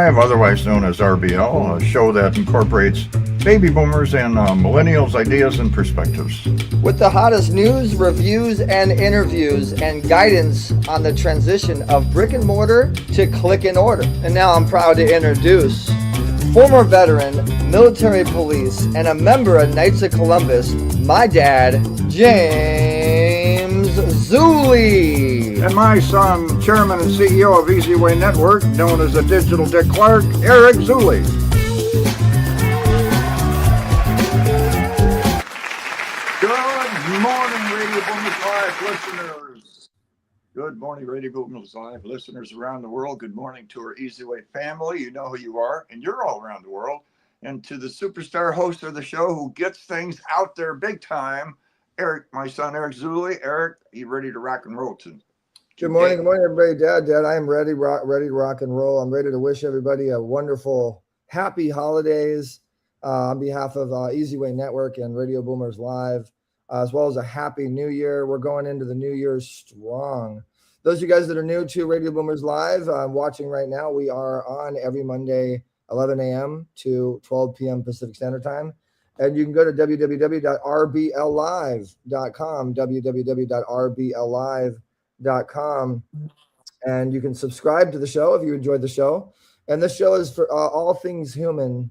Live, otherwise known as RBL, a show that incorporates baby boomers and millennials' ideas and perspectives. With the hottest news, reviews, and interviews, and guidance on the transition of brick and mortar to click and order. And now I'm proud to introduce former veteran, military police, and a member of Knights of Columbus, my dad, James Zuley. And my son, chairman and CEO of EZWay Network, known as the Digital Dick Clark, Eric Zuley. Good morning, Radio Boomers Live listeners. Good morning, Radio Boomers Live listeners around the world. Good morning to our EZWay family. You know who you are, and you're all around the world. And to the superstar host of the show who gets things out there big time, Eric, my son, Eric Zuley. Eric, are you ready to rock and roll too? Good morning, everybody. Dad, I am ready to rock and roll. I'm ready to wish everybody a wonderful, happy holidays on behalf of EZWay Network and Radio Boomers Live, as well as a happy new year. We're going into the new year strong. Those of you guys that are new to Radio Boomers Live, watching right now, we are on every Monday, 11 a.m. to 12 p.m. Pacific Standard Time. And you can go to www.rbllive.com, www.rbllive.com, and you can subscribe to the show if you enjoyed the show. And this show is for all things human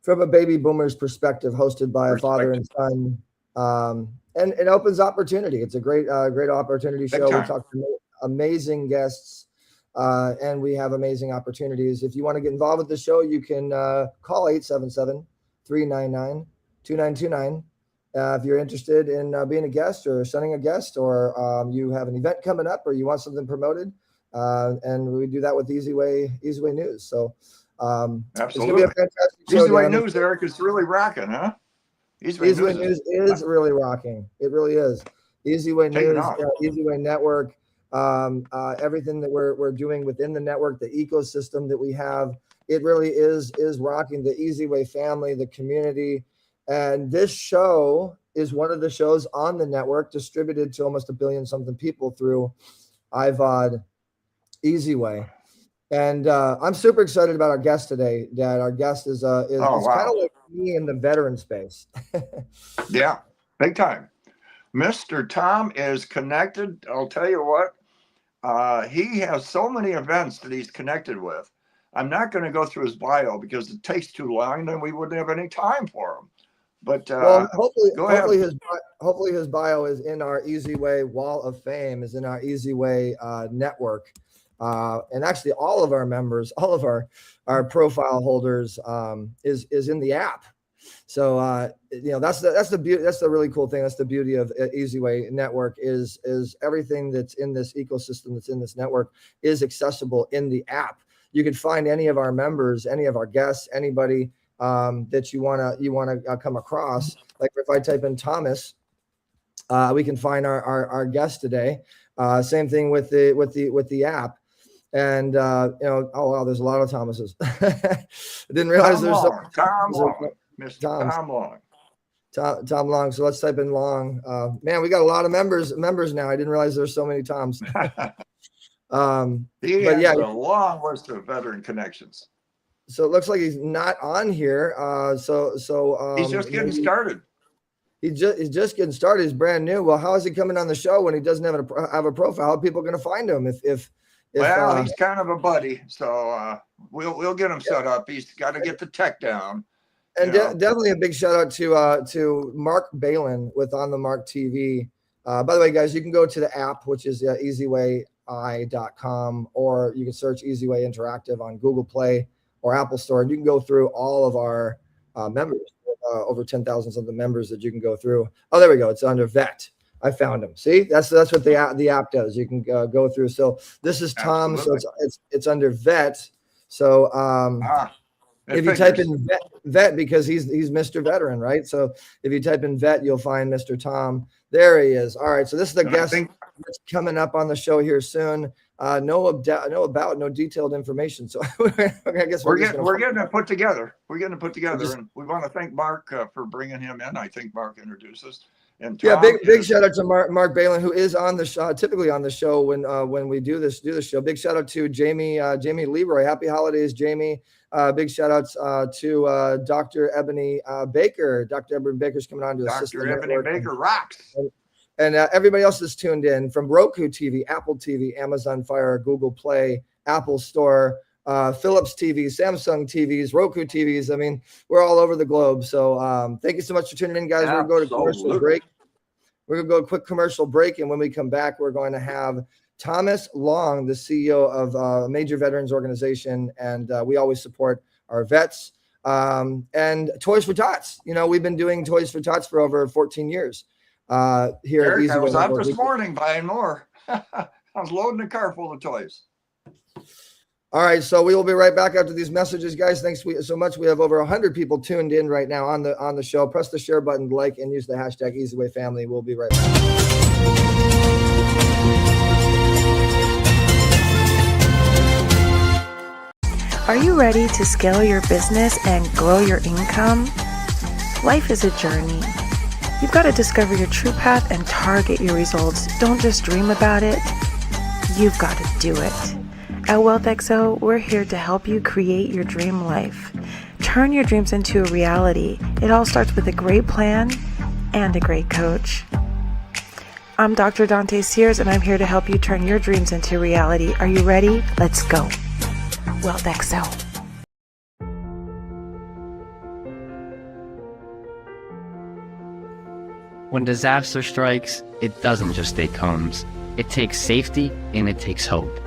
from a baby boomer's perspective, hosted by a father and son. And it opens opportunity. It's a great opportunity show. We talk to amazing guests, and we have amazing opportunities. If you want to get involved with the show, you can call 877-399-2929. If you're interested in being a guest or sending a guest, or you have an event coming up, or you want something promoted, and we do that with EZWay News. So absolutely, it's going to be a fantastic show. EZWay News, Eric, is really rocking, huh? EZWay News is really rocking. It really is. EZWay News, EZWay Network, everything that we're doing within the network, the ecosystem that we have, it really is rocking. The EZWay family, the community. And this show is one of the shows on the network distributed to almost 1 billion something people through iVod EZWay. And I'm super excited about our guest today, Dad. Our guest is kind of like me in the veteran space. Yeah, big time. Mr. Tom is connected. I'll tell you what, he has so many events that he's connected with. I'm not going to go through his bio because it takes too long, then we wouldn't have any time for him. But well, hopefully his bio is in our EZWay Wall of Fame, is in our EZWay network. And actually all of our members, all of our profile holders is in the app. So that's the beauty. That's the really cool thing. That's the beauty of EZWay Network is everything that's in this ecosystem, that's in this network, is accessible in the app. You can find any of our members, any of our guests, anybody that you wanna come across. Like if I type in Thomas, we can find our guest today. Same thing with the app. And oh wow, there's a lot of Thomases. I didn't realize there's Tom Long. Tom Long. So let's type in Long. Man, we got a lot of members now. I didn't realize there's so many Toms. He has a long list of veteran connections. So it looks like he's not on here. So he's just getting started. He's just getting started. He's brand new. Well, how is he coming on the show when he doesn't have a profile? How are people going to find him? If he's kind of a buddy, so we'll get him set up. He's got to get the tech down. And definitely a big shout out to Mark Balin with On the Mark TV. By the way, guys, you can go to the app, which is EZWay.com, or you can search EZWay Interactive on Google Play or Apple Store, and you can go through all of our members, over 10,000 something members that you can go through. Oh, there we go. It's under Vet. I found him. See, that's what the app does. You can go through. So this is Tom. Absolutely. So it's under Vet. So if you type in vet, because he's Mr. Veteran, right? So if you type in Vet, you'll find Mr. Tom. There he is. All right. So this is the guest that's coming up on the show here soon. No detailed information. So I guess we're getting it put together. And we want to thank Mark for bringing him in. I think Mark introduced us. And yeah, Tom big shout out to Mark Balin, who is on the show, typically on the show when we do this show. Big shout out to Jamie Leroy. Happy holidays, Jamie. Big shout outs to Dr. Ebony Baker. Dr. Ebony Baker's coming on to assist the Dr. Ebony network. Baker rocks. And everybody else is tuned in from Roku TV, Apple TV, Amazon Fire, Google Play, Apple Store, Philips TV, Samsung TVs, Roku TVs. I mean, we're all over the globe. So thank you so much for tuning in, guys. We're going to go to commercial break. We're going to go a quick commercial break. And when we come back, we're going to have Thomas Long, the CEO of a major veterans organization. And we always support our vets. And Toys for Tots. You know, we've been doing Toys for Tots for over 14 years. Here at EZWay. I was out this morning buying more. I was loading the car full of toys. All right, so we will be right back after these messages, guys. Thanks so much. We have over 100 people tuned in right now on the show. Press the share button, like, and use the hashtag EZWay Family. We'll be right back. Are you ready to scale your business and grow your income? Life is a journey. You've got to discover your true path and target your results. Don't just dream about it. You've got to do it. At WealthXO, we're here to help you create your dream life. Turn your dreams into a reality. It all starts with a great plan and a great coach. I'm Dr. Dante Sears, and I'm here to help you turn your dreams into reality. Are you ready? Let's go. WealthXO. When disaster strikes, it doesn't just take homes. It takes safety and it takes hope.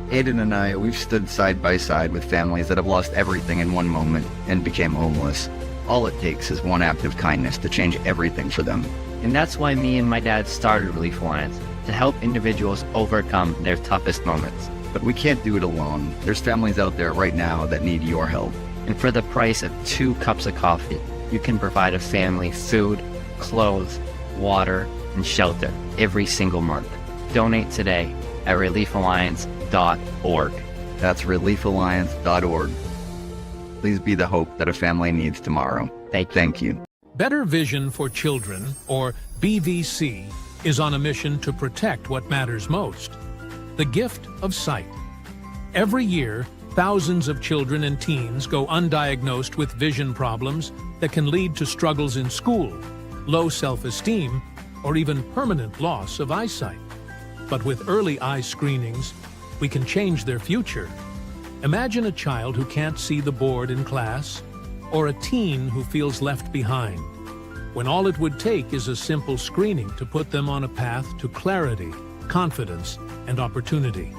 Aiden and I, we've stood side by side with families that have lost everything in one moment and became homeless. All it takes is one act of kindness to change everything for them. And that's why me and my dad started Relief Alliance, to help individuals overcome their toughest moments. But we can't do it alone. There's families out there right now that need your help. And for the price of 2 cups of coffee, you can provide a family food, clothes, water, and shelter every single month. Donate today at reliefalliance.org. That's reliefalliance.org. Please be the hope that a family needs tomorrow. Thank you. Better Vision for Children, or BVC, is on a mission to protect what matters most: the gift of sight. Every year, thousands of children and teens go undiagnosed with vision problems that can lead to struggles in school, low self-esteem, or even permanent loss of eyesight. But with early eye screenings, we can change their future. Imagine a child who can't see the board in class, or a teen who feels left behind, when all it would take is a simple screening to put them on a path to clarity, confidence, and opportunity.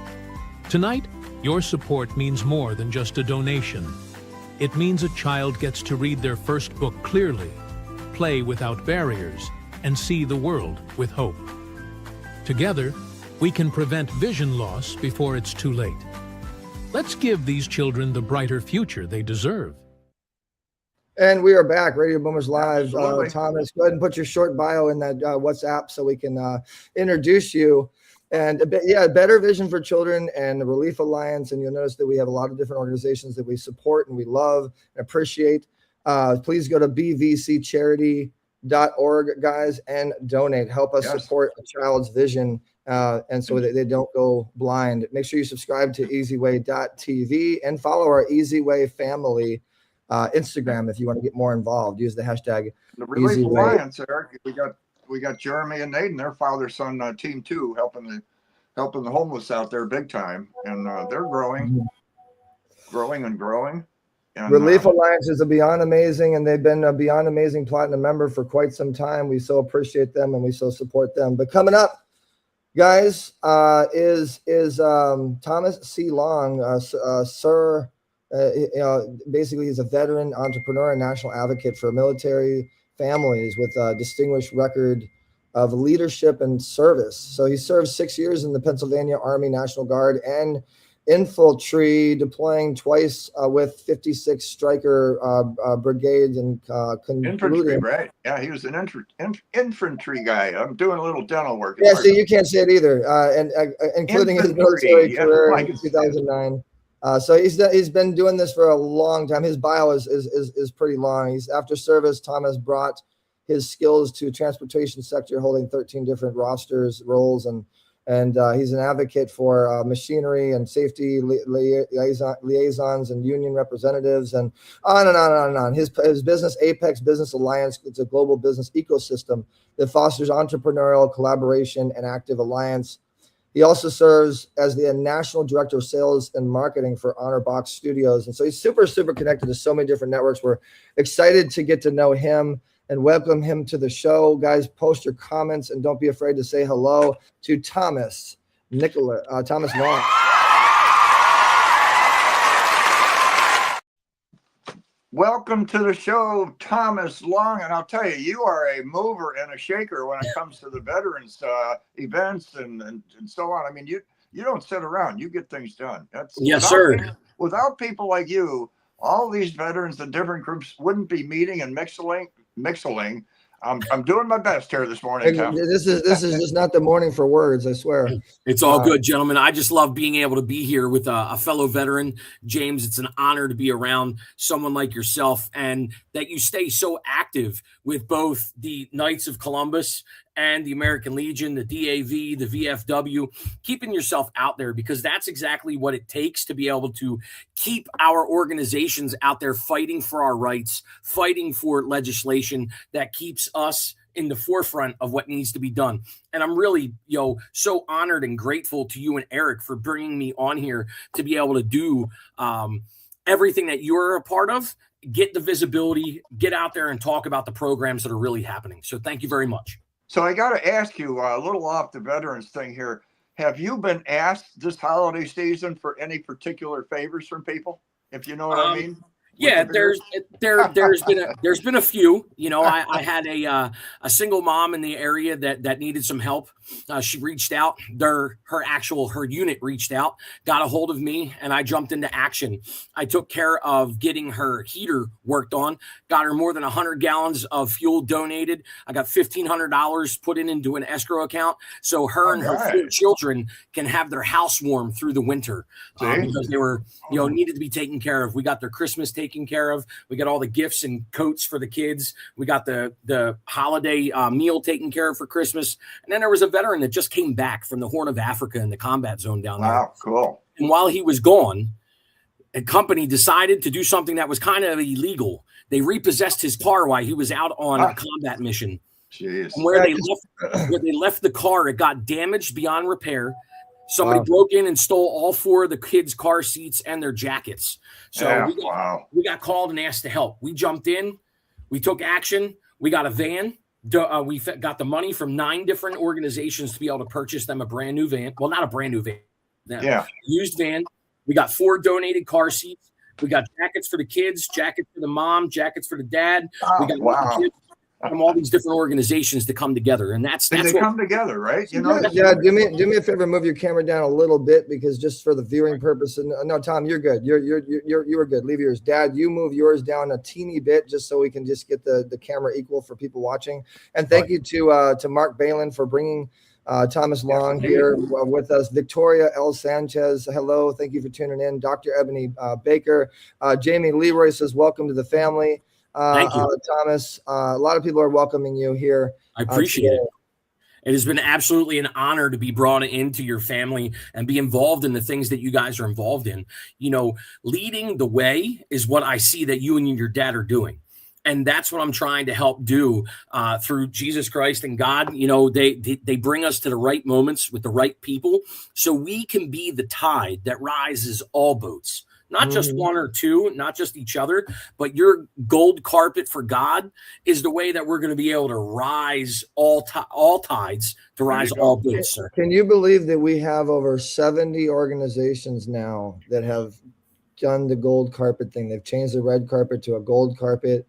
Tonight, your support means more than just a donation. It means a child gets to read their first book clearly, play without barriers, and see the world with hope. Together, we can prevent vision loss before it's too late. Let's give these children the brighter future they deserve. And we are back, Radio Boomers Live. Thomas, go ahead and put your short bio in that WhatsApp so we can introduce you. And Better Vision for Children and the Relief Alliance. And you'll notice that we have a lot of different organizations that we support and we love and appreciate. Please go to bvccharity.org, guys, and donate. Help us support a child's vision, and so that they don't go blind. Make sure you subscribe to EZWay.tv and follow our EZWay family Instagram if you want to get more involved. Use the hashtag the Relief EZWay. Alliance, Eric. We got Jeremy and Aiden, their father-son team too, helping the homeless out there big time, and they're growing. And, Relief Alliance is a Beyond Amazing, and they've been a Beyond Amazing Platinum member for quite some time. We so appreciate them and we so support them. But coming up, guys, is Thomas C. Long, Sir. Basically, he's a veteran entrepreneur and national advocate for military families with a distinguished record of leadership and service. So he served 6 years in the Pennsylvania Army National Guard and infantry, deploying twice with 56 Stryker brigades and infantry, right? Yeah, he was an infantry guy. I'm doing a little dental work. Yeah, see, you can't say it either, and including his military career in 2009. So he's been doing this for a long time. His bio is pretty long. He's after service. Thomas brought his skills to transportation sector, holding 13 different roles, and he's an advocate for machinery and safety liaisons and union representatives, and on and on and on and on. His business, Apex Business Alliance, it's a global business ecosystem that fosters entrepreneurial collaboration and active alliance. He also serves as the National Director of Sales and Marketing for Honor Box Studios. And so he's super, super connected to so many different networks. We're excited to get to know him and welcome him to the show. Guys, post your comments and don't be afraid to say hello to Thomas Long. Welcome to the show, Thomas Long. And I'll tell you, you are a mover and a shaker when it comes to the veterans events and so on. I mean, you don't sit around. You get things done. Yes, sir. Without people like you, all these veterans and different groups wouldn't be meeting and mixing. I'm doing my best here this morning, Tom. This is just not the morning for words, I swear. It's all good, gentlemen. I just love being able to be here with a fellow veteran. James, it's an honor to be around someone like yourself, and that you stay so active with both the Knights of Columbus and the American Legion, the DAV, the VFW, keeping yourself out there, because that's exactly what it takes to be able to keep our organizations out there fighting for our rights, fighting for legislation that keeps us in the forefront of what needs to be done. And I'm really, so honored and grateful to you and Eric for bringing me on here to be able to do everything that you're a part of, get the visibility, get out there and talk about the programs that are really happening. So thank you very much. So I got to ask you a little off the veterans thing here. Have you been asked this holiday season for any particular favors from people? If you know what I mean? Yeah, there's been a few. I had a single mom in the area that needed some help. She reached out. Her unit reached out, got a hold of me, and I jumped into action. I took care of getting her heater worked on, got her more than 100 gallons of fuel donated. I got $1,500 put into an escrow account so her and her 4 children can have their house warm through the winter because they were needed to be taken care of. We got their Christmas taken care of. We got all the gifts and coats for the kids. We got the holiday meal taken care of for Christmas. And then there was a veteran that just came back from the Horn of Africa in the combat zone down there. Wow, cool. And while he was gone, a company decided to do something that was kind of illegal. They repossessed his car while he was out on a combat mission. Jeez. And where they left the car, it got damaged beyond repair. Somebody broke in and stole all 4 of the kids' car seats and their jackets. So we got called and asked to help. We jumped in. We took action. We got a van. We got the money from 9 different organizations to be able to purchase them a brand new van. Well, not a brand new van. Used van. We got 4 donated car seats. We got jackets for the kids, jackets for the mom, jackets for the dad. We got kids from all these different organizations to come together, and that's they come together, right? Do me a favor, move your camera down a little bit, because just for the viewing purpose. And no, Tom, you're good. You were good. Leave yours. Dad, you move yours down a teeny bit just so we can just get the camera equal for people watching. And thank you to Mark Balin for bringing Thomas Long here with us. Victoria L. Sanchez, hello. Thank you for tuning in. Dr. Ebony Baker. Jamie Leroy says, welcome to the family. Thank you, Thomas. A lot of people are welcoming you here. I appreciate it. It has been absolutely an honor to be brought into your family and be involved in the things that you guys are involved in. Leading the way is what I see that you and your dad are doing. And that's what I'm trying to help do through Jesus Christ and God. They bring us to the right moments with the right people so we can be the tide that rises all boats. Not just 1 or 2, not just each other, but your gold carpet for God is the way that we're going to be able to rise all tides, to rise all boats, sir. Can you believe that we have over 70 organizations now that have done the gold carpet thing? They've changed the red carpet to a gold carpet.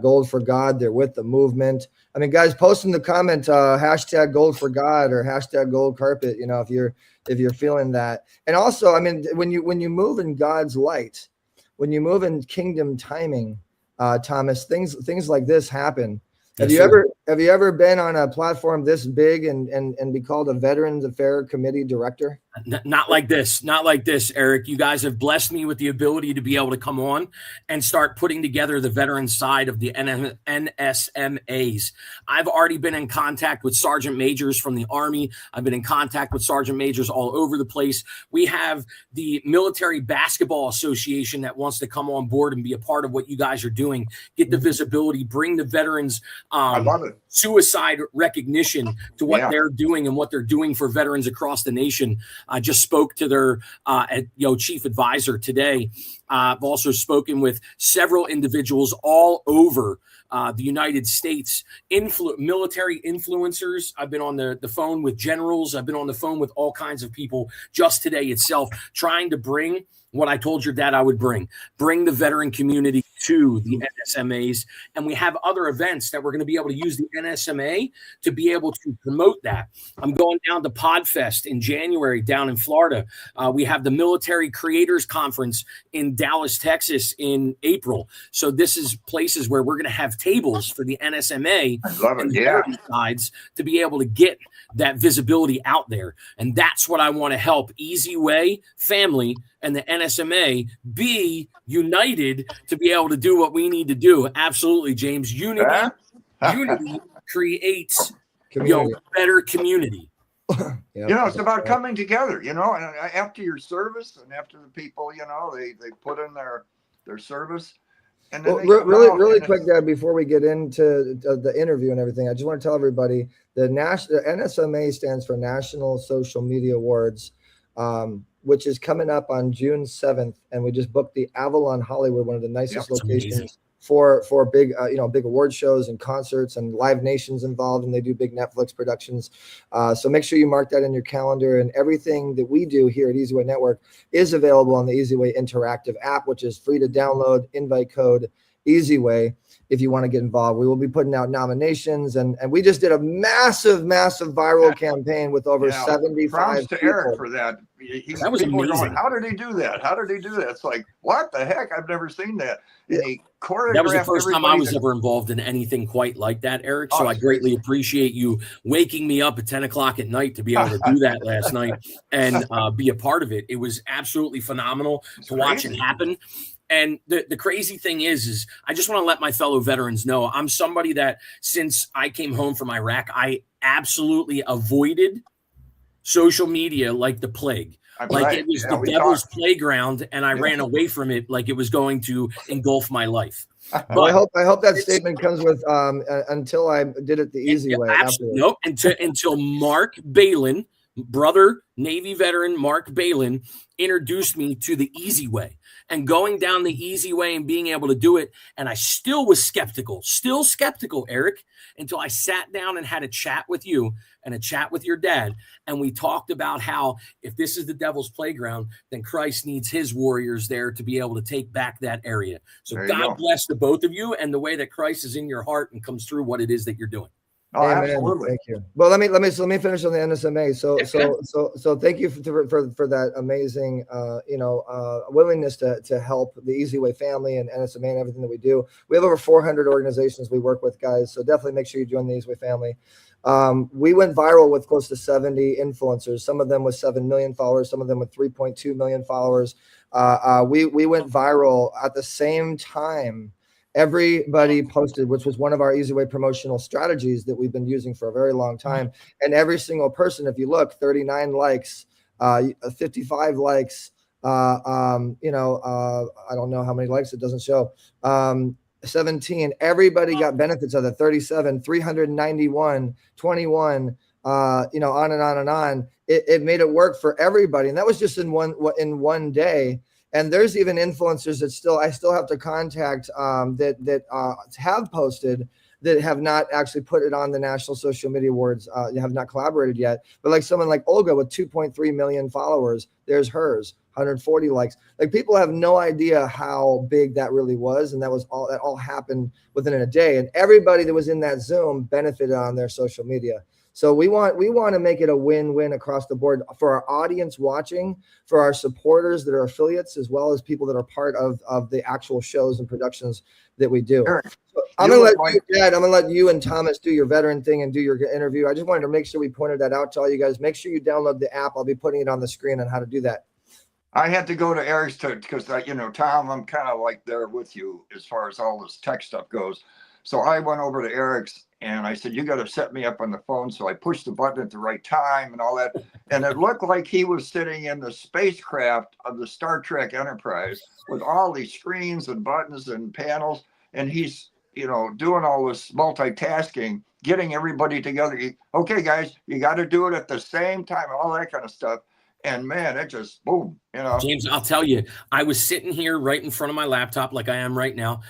Gold for God. They're with the movement. I mean, guys, post in the comment hashtag gold for God or hashtag gold carpet. If you're feeling that. And also, I mean, when you move in God's light, when you move in kingdom timing, Thomas, things like this happen. Have Have you ever been on a platform this big and be called a Veterans Affairs Committee director? Not like this. Not like this, Eric. You guys have blessed me with the ability to be able to come on and start putting together the veteran side of the NSMAs. I've already been in contact with sergeant majors from the Army. I've been in contact with sergeant majors all over the place. We have the Military Basketball Association that wants to come on board and be a part of what you guys are doing. Get the visibility, bring the veterans I love it. suicide recognition to what they're doing and what they're doing for veterans across the nation. I just spoke to their chief advisor today. I've also spoken with several individuals all over the United States, military influencers. I've been on the phone with generals. I've been on the phone with all kinds of people just today itself, trying to bring what I told your dad I would bring the veteran community to the NSMAs. And we have other events that we're going to be able to use the NSMA to be able to promote that. I'm going down to PodFest in January down in Florida. We have the Military Creators Conference in Dallas, Texas in April. So this is places where we're going to have tables for the NSMA and the veteran sides to be able to get that visibility out there. And that's what I want to help EZWay family and the NSMA be united to be able to do what we need to do. Absolutely, James. Unity creates better community. It's about coming together, and after your service and after the people, they put in their service. And then really quick, Dad, before we get into the interview and everything, I just want to tell everybody the NSMA stands for National Social Media Awards, which is coming up on June 7th. And we just booked the Avalon Hollywood, one of the nicest locations for big, big award shows and concerts, and Live Nation's involved, and they do big Netflix productions. So make sure you mark that in your calendar, and everything that we do here at EZWay Network is available on the EZWay Interactive app, which is free to download. Invite code EZWay if you want to get involved. We will be putting out nominations, and we just did a massive viral campaign with over 75 props to people. Eric for that. That was amazing. Going, how did he do that? It's like, what the heck? I've never seen that. And he choreographed. That was the first time I was ever involved in anything quite like that, Eric. So I greatly appreciate you waking me up at 10 o'clock at night to be able to do that last night and be a part of it. It was absolutely phenomenal to watch it happen. And the crazy thing is I just want to let my fellow veterans know I'm somebody that since I came home from Iraq, I absolutely avoided social media like the plague. It was the devil's playground, and I ran away from it like it was going to engulf my life. But I hope that statement comes with until I did it the easy way. Nope. Until Mark Balin, brother Navy veteran Mark Balin, introduced me to the EZWay and going down the EZWay and being able to do it. And I still was skeptical, Eric, until I sat down and had a chat with you and a chat with your dad. And we talked about how if this is the devil's playground, then Christ needs his warriors there to be able to take back that area. So God bless the both of you and the way that Christ is in your heart and comes through what it is that you're doing. Oh, absolutely. Thank you. Well, let me finish on the NSMA. So thank you for that amazing, willingness to help the EZWay family and NSMA and everything that we do. We have over 400 organizations we work with, guys. So definitely make sure you join the EZWay family. We went viral with close to 70 influencers, some of them with 7 million followers, some of them with 3.2 million followers. We went viral at the same time. Everybody posted, which was one of our EZWay promotional strategies that we've been using for a very long time. And every single person, if you look, 39 likes, 55 likes, I don't know how many likes, it doesn't show. 17, everybody got benefits of it. 37, 391, 21, on and on and on. It made it work for everybody. And that was just in one day. And there's even influencers that I still have to contact that have posted that have not actually put it on the National Social Media Awards, have not collaborated yet. But like someone like Olga with 2.3 million followers, there's hers, 140 likes. Like people have no idea how big that really was. And that all happened within a day. And everybody that was in that Zoom benefited on their social media. So we want to make it a win-win across the board for our audience watching, for our supporters that are affiliates, as well as people that are part of the actual shows and productions that we do. Eric, So I'm gonna let you and Thomas do your veteran thing and do your interview. I just wanted to make sure we pointed that out to all you guys. Make sure you download the app. I'll be putting it on the screen on how to do that. I had to go to Eric's because Tom, I'm kind of like there with you as far as all this tech stuff goes. So I went over to Eric's and I said, you got to set me up on the phone. So I pushed the button at the right time and all that. And it looked like he was sitting in the spacecraft of the Star Trek Enterprise with all these screens and buttons and panels. And he's, doing all this multitasking, getting everybody together. Okay, guys, you got to do it at the same time, all that kind of stuff. And man, it just boom, James, I'll tell you, I was sitting here right in front of my laptop like I am right now,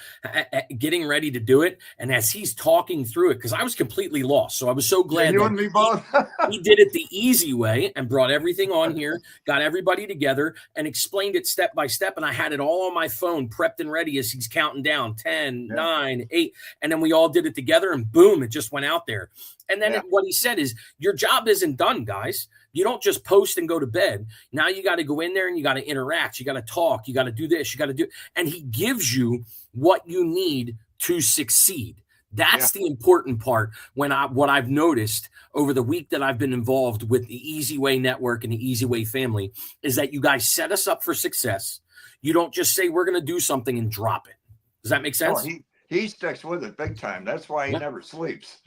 getting ready to do it. And as he's talking through it, because I was completely lost. So I was so glad you and me both. he did it the easy way and brought everything on here, got everybody together and explained it step by step. And I had it all on my phone, prepped and ready as he's counting down 10, 9, 8. And then we all did it together and boom, it just went out there. And then what he said is, your job isn't done, guys. You don't just post and go to bed. Now you got to go in there and you got to interact. You got to talk. You got to do this. You got to do. And he gives you what you need to succeed. That's the important part. What I've noticed over the week that I've been involved with the EZWay network and the EZWay family is that you guys set us up for success. You don't just say we're going to do something and drop it. Does that make sense? Oh, he sticks with it big time. That's why he never sleeps.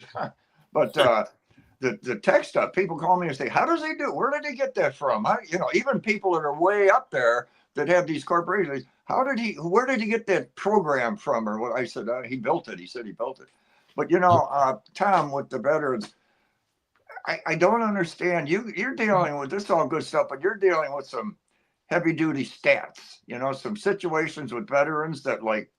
But the tech stuff, people call me and say, how does he do it? Where did he get that from? Even people that are way up there that have these corporations, where did he get that program from? Or what I said, he built it. He said he built it. But, Tom, with the veterans, I don't understand. You're dealing with this all good stuff, but you're dealing with some heavy duty stats, some situations with veterans that like,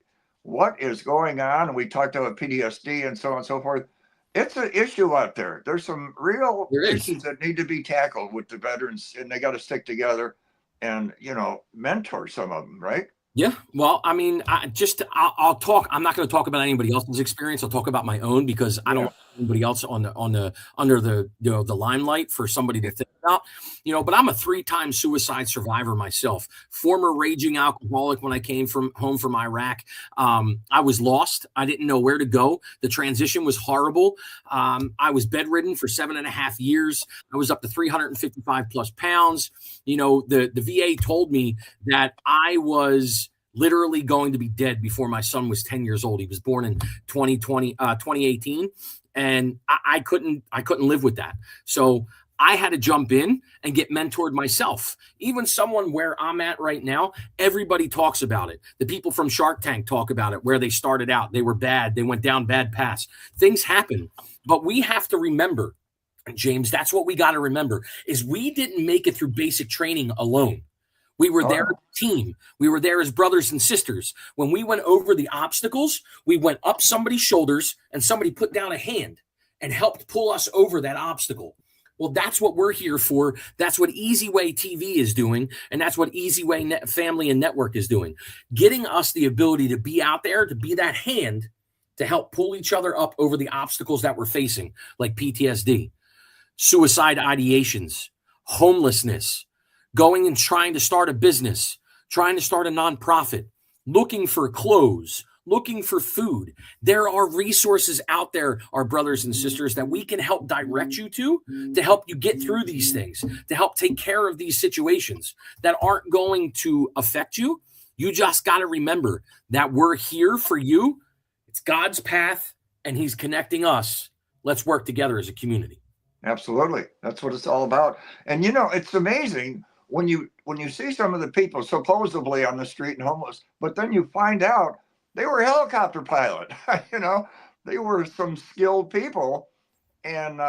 what is going on? And we talked about PTSD and so on and so forth. It's an issue out there. There's some real issues that need to be tackled with the veterans, and they got to stick together and, mentor some of them, right? Yeah. Well, I mean, I'll talk. I'm not going to talk about anybody else's experience. I'll talk about my own because I don't want anybody else under the limelight for somebody to think about, but I'm a 3-time suicide survivor myself, former raging alcoholic. When I came home from Iraq, I was lost. I didn't know where to go. The transition was horrible. I was bedridden for 7.5 years. I was up to 355 plus pounds. The VA told me that I was literally going to be dead before my son was 10 years old. He was born in 2018. And I couldn't live with that. So I had to jump in and get mentored myself. Even someone where I'm at right now, everybody talks about it. The people from Shark Tank talk about it, where they started out. They were bad. They went down bad paths. Things happen. But we have to remember, James, that's what we got to remember, is we didn't make it through basic training alone. We were there as a team. We were there as brothers and sisters. When we went over the obstacles, we went up somebody's shoulders and somebody put down a hand and helped pull us over that obstacle. Well, that's what we're here for. That's what EZWay TV is doing. And that's what EZWay Family and Network is doing. Getting us the ability to be out there, to be that hand, to help pull each other up over the obstacles that we're facing, like PTSD, suicide ideations, homelessness, going and trying to start a business, trying to start a nonprofit, looking for clothes, looking for food. There are resources out there, our brothers and sisters, that we can help direct you to help you get through these things, to help take care of these situations that aren't going to affect you. You just got to remember that we're here for you. It's God's path, and he's connecting us. Let's work together as a community. Absolutely. That's what it's all about. And, it's amazing when you see some of the people supposedly on the street and homeless, but then you find out they were a helicopter pilot. They were some skilled people. And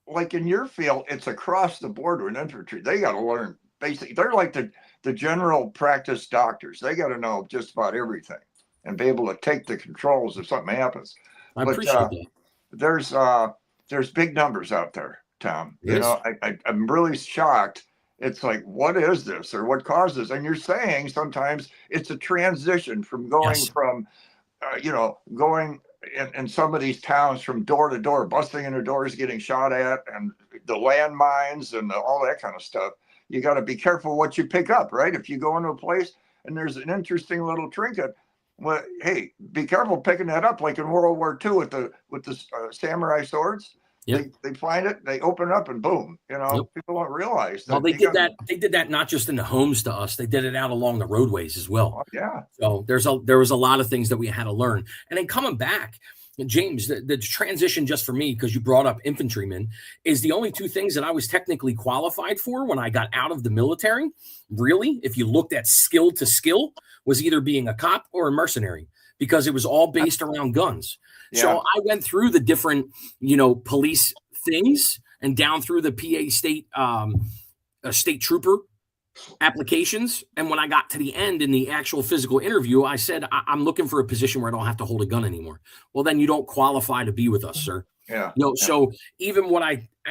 like in your field, it's across the board with infantry. They got to learn basically. They're like the general practice doctors. They got to know just about everything and be able to take the controls if something happens. I appreciate that. There's big numbers out there, Tom. I'm really shocked. It's like, what is this or what causes? And you're saying sometimes it's a transition from going from, going in some of these towns from door to door, busting in their doors, getting shot at, and the landmines and all that kind of stuff. You got to be careful what you pick up, right? If you go into a place and there's an interesting little trinket, Well, hey, be careful picking that up. Like in World War II with the samurai swords, Yep. they find it, they open it up, and boom. People don't realize that. Well, they did that. They did that not just in the homes to us. They did it out along the roadways as well. Oh, yeah. So there was a lot of things that we had to learn. And then coming back, James, the transition just for me, because you brought up infantrymen, is the only two things that I was technically qualified for when I got out of the military. Really, if you looked at skill to skill, was either being a cop or a mercenary, because it was all based around guns. Yeah. So I went through the different, police things and down through the PA state trooper applications. And when I got to the end in the actual physical interview, I said, I'm looking for a position where I don't have to hold a gun anymore. Well, then you don't qualify to be with us, sir. Yeah. So even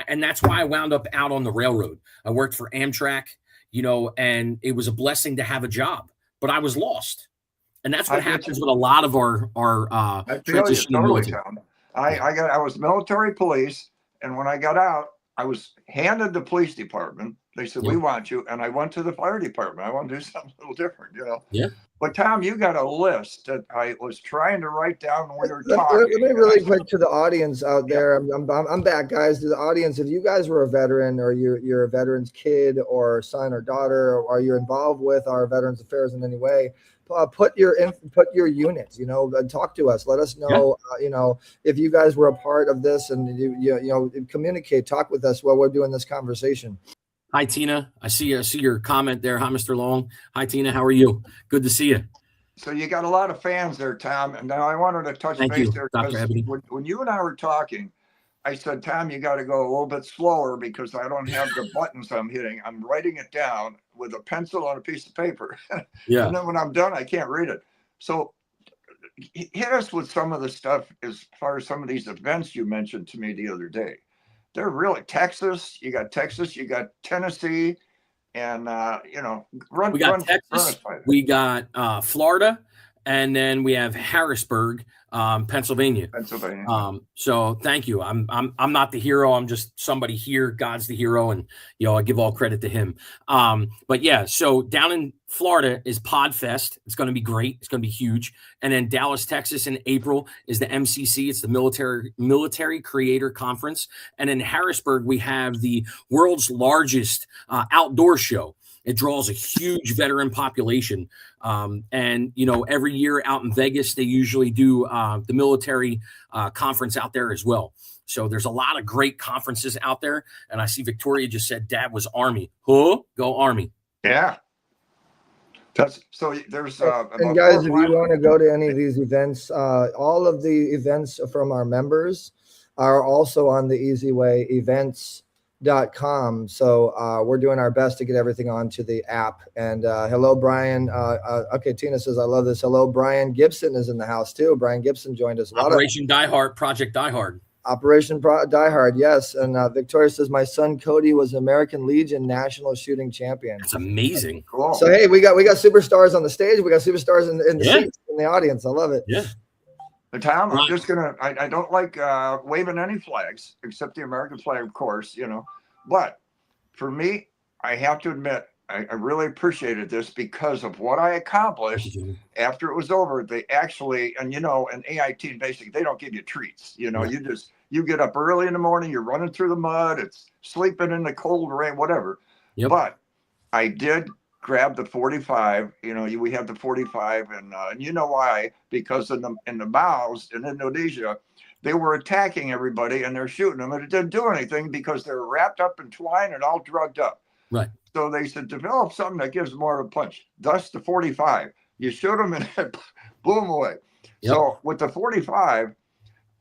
and that's why I wound up out on the railroad. I worked for Amtrak, and it was a blessing to have a job, but I was lost. And that's what happens with a lot of our transition in military. I was military police, and when I got out, I was handed the police department. They said, we want you. And I went to the fire department. I want to do something a little different, Yeah. But Tom, you got a list that I was trying to write down when we were talking. Let me really quick to the audience out there. I'm back, guys. To the audience, if you guys were a veteran, or you're a veteran's kid or son or daughter, or you're involved with our Veterans Affairs in any way, put your units, talk to us. Let us know, if you guys were a part of this, and you communicate, talk with us while we're doing this conversation. Hi, Tina. I see your comment there. Hi, Mr. Long. Hi, Tina. How are you? Good to see you. So you got a lot of fans there, Tom. And now I wanted to touch base there, because when you and I were talking, I said, Tom, you got to go a little bit slower, because I don't have the buttons I'm hitting. I'm writing it down with a pencil on a piece of paper. Yeah. And then when I'm done, I can't read it. So hit us with some of the stuff as far as some of these events you mentioned to me the other day. They're really Texas. You got Tennessee, and we got Texas. We got Florida, and then we have Harrisburg, Pennsylvania. So thank you. I'm not the hero. I'm just somebody here. God's the hero, and I give all credit to him. But yeah, so down in Florida is PodFest. It's going to be great. It's going to be huge. And then Dallas, Texas in April is the MCC. It's the Military Creator Conference. And in Harrisburg, we have the world's largest outdoor show. It draws a huge veteran population. And every year out in Vegas, they usually do the military conference out there as well. So there's a lot of great conferences out there. And I see Victoria just said Dad was Army. Huh? Go Army. Yeah. There's and guys, if you want to go to any of these events, all of the events from our members are also on the EZWay events.com. So we're doing our best to get everything onto the app. And hello, Brian. Okay, Tina says, I love this. Hello, Brian Gibson is in the house too. Brian Gibson joined us. Operation Die Hard, Project Die Hard. Operation Die Hard, yes. And Victoria says, my son Cody was American Legion national shooting champion. That's amazing. Cool. So hey, we got superstars on the stage. We got superstars in the seats in the audience. I love it. Yeah. Tom, I'm just gonna. I don't like waving any flags except the American flag, of course. But for me, I have to admit, I really appreciated this because of what I accomplished after it was over. They actually, and an AIT, basically, they don't give you treats. You get up early in the morning, you're running through the mud, it's sleeping in the cold rain, whatever. Yep. But I did grab the 45. We have the 45, and you know why? Because in the Maos in Indonesia, they were attacking everybody and they're shooting them, and it didn't do anything because they were wrapped up in twine and all drugged up. Right. So they said, develop something that gives more of a punch. Thus the 45. You shoot them and it blew them away. Yep. So with the 45,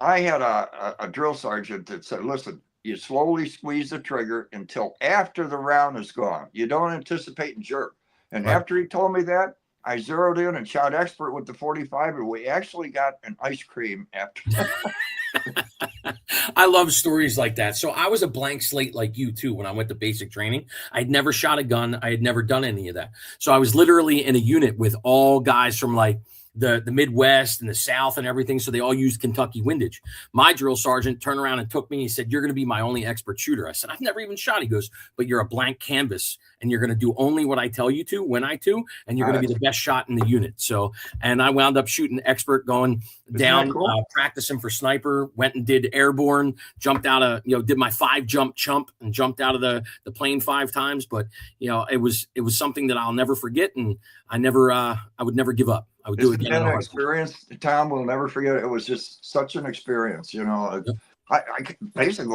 I had a drill sergeant that said, listen, you slowly squeeze the trigger until after the round is gone. You don't anticipate and jerk. And after he told me that, I zeroed in and shot expert with the 45, and we actually got an ice cream after that. I love stories like that. So I was a blank slate like you too when I went to basic training. I'd never shot a gun. I had never done any of that. So I was literally in a unit with all guys from like the Midwest and the South and everything. So they all used Kentucky windage. My drill sergeant turned around and took me. And he said, "You're going to be my only expert shooter." I said, "I've never even shot." He goes, "But you're a blank canvas and you're going to do only what I tell you to when I do, and you're going to be the best shot in the unit." So, and I wound up shooting expert, going down, cool? Practicing for sniper, went and did airborne, jumped out of, did my 5-jump chump and jumped out of the plane 5 times. But, it was something that I'll never forget. And I would never give up. I would do it again. An experience, Tom will never forget. It was just such an experience, I basic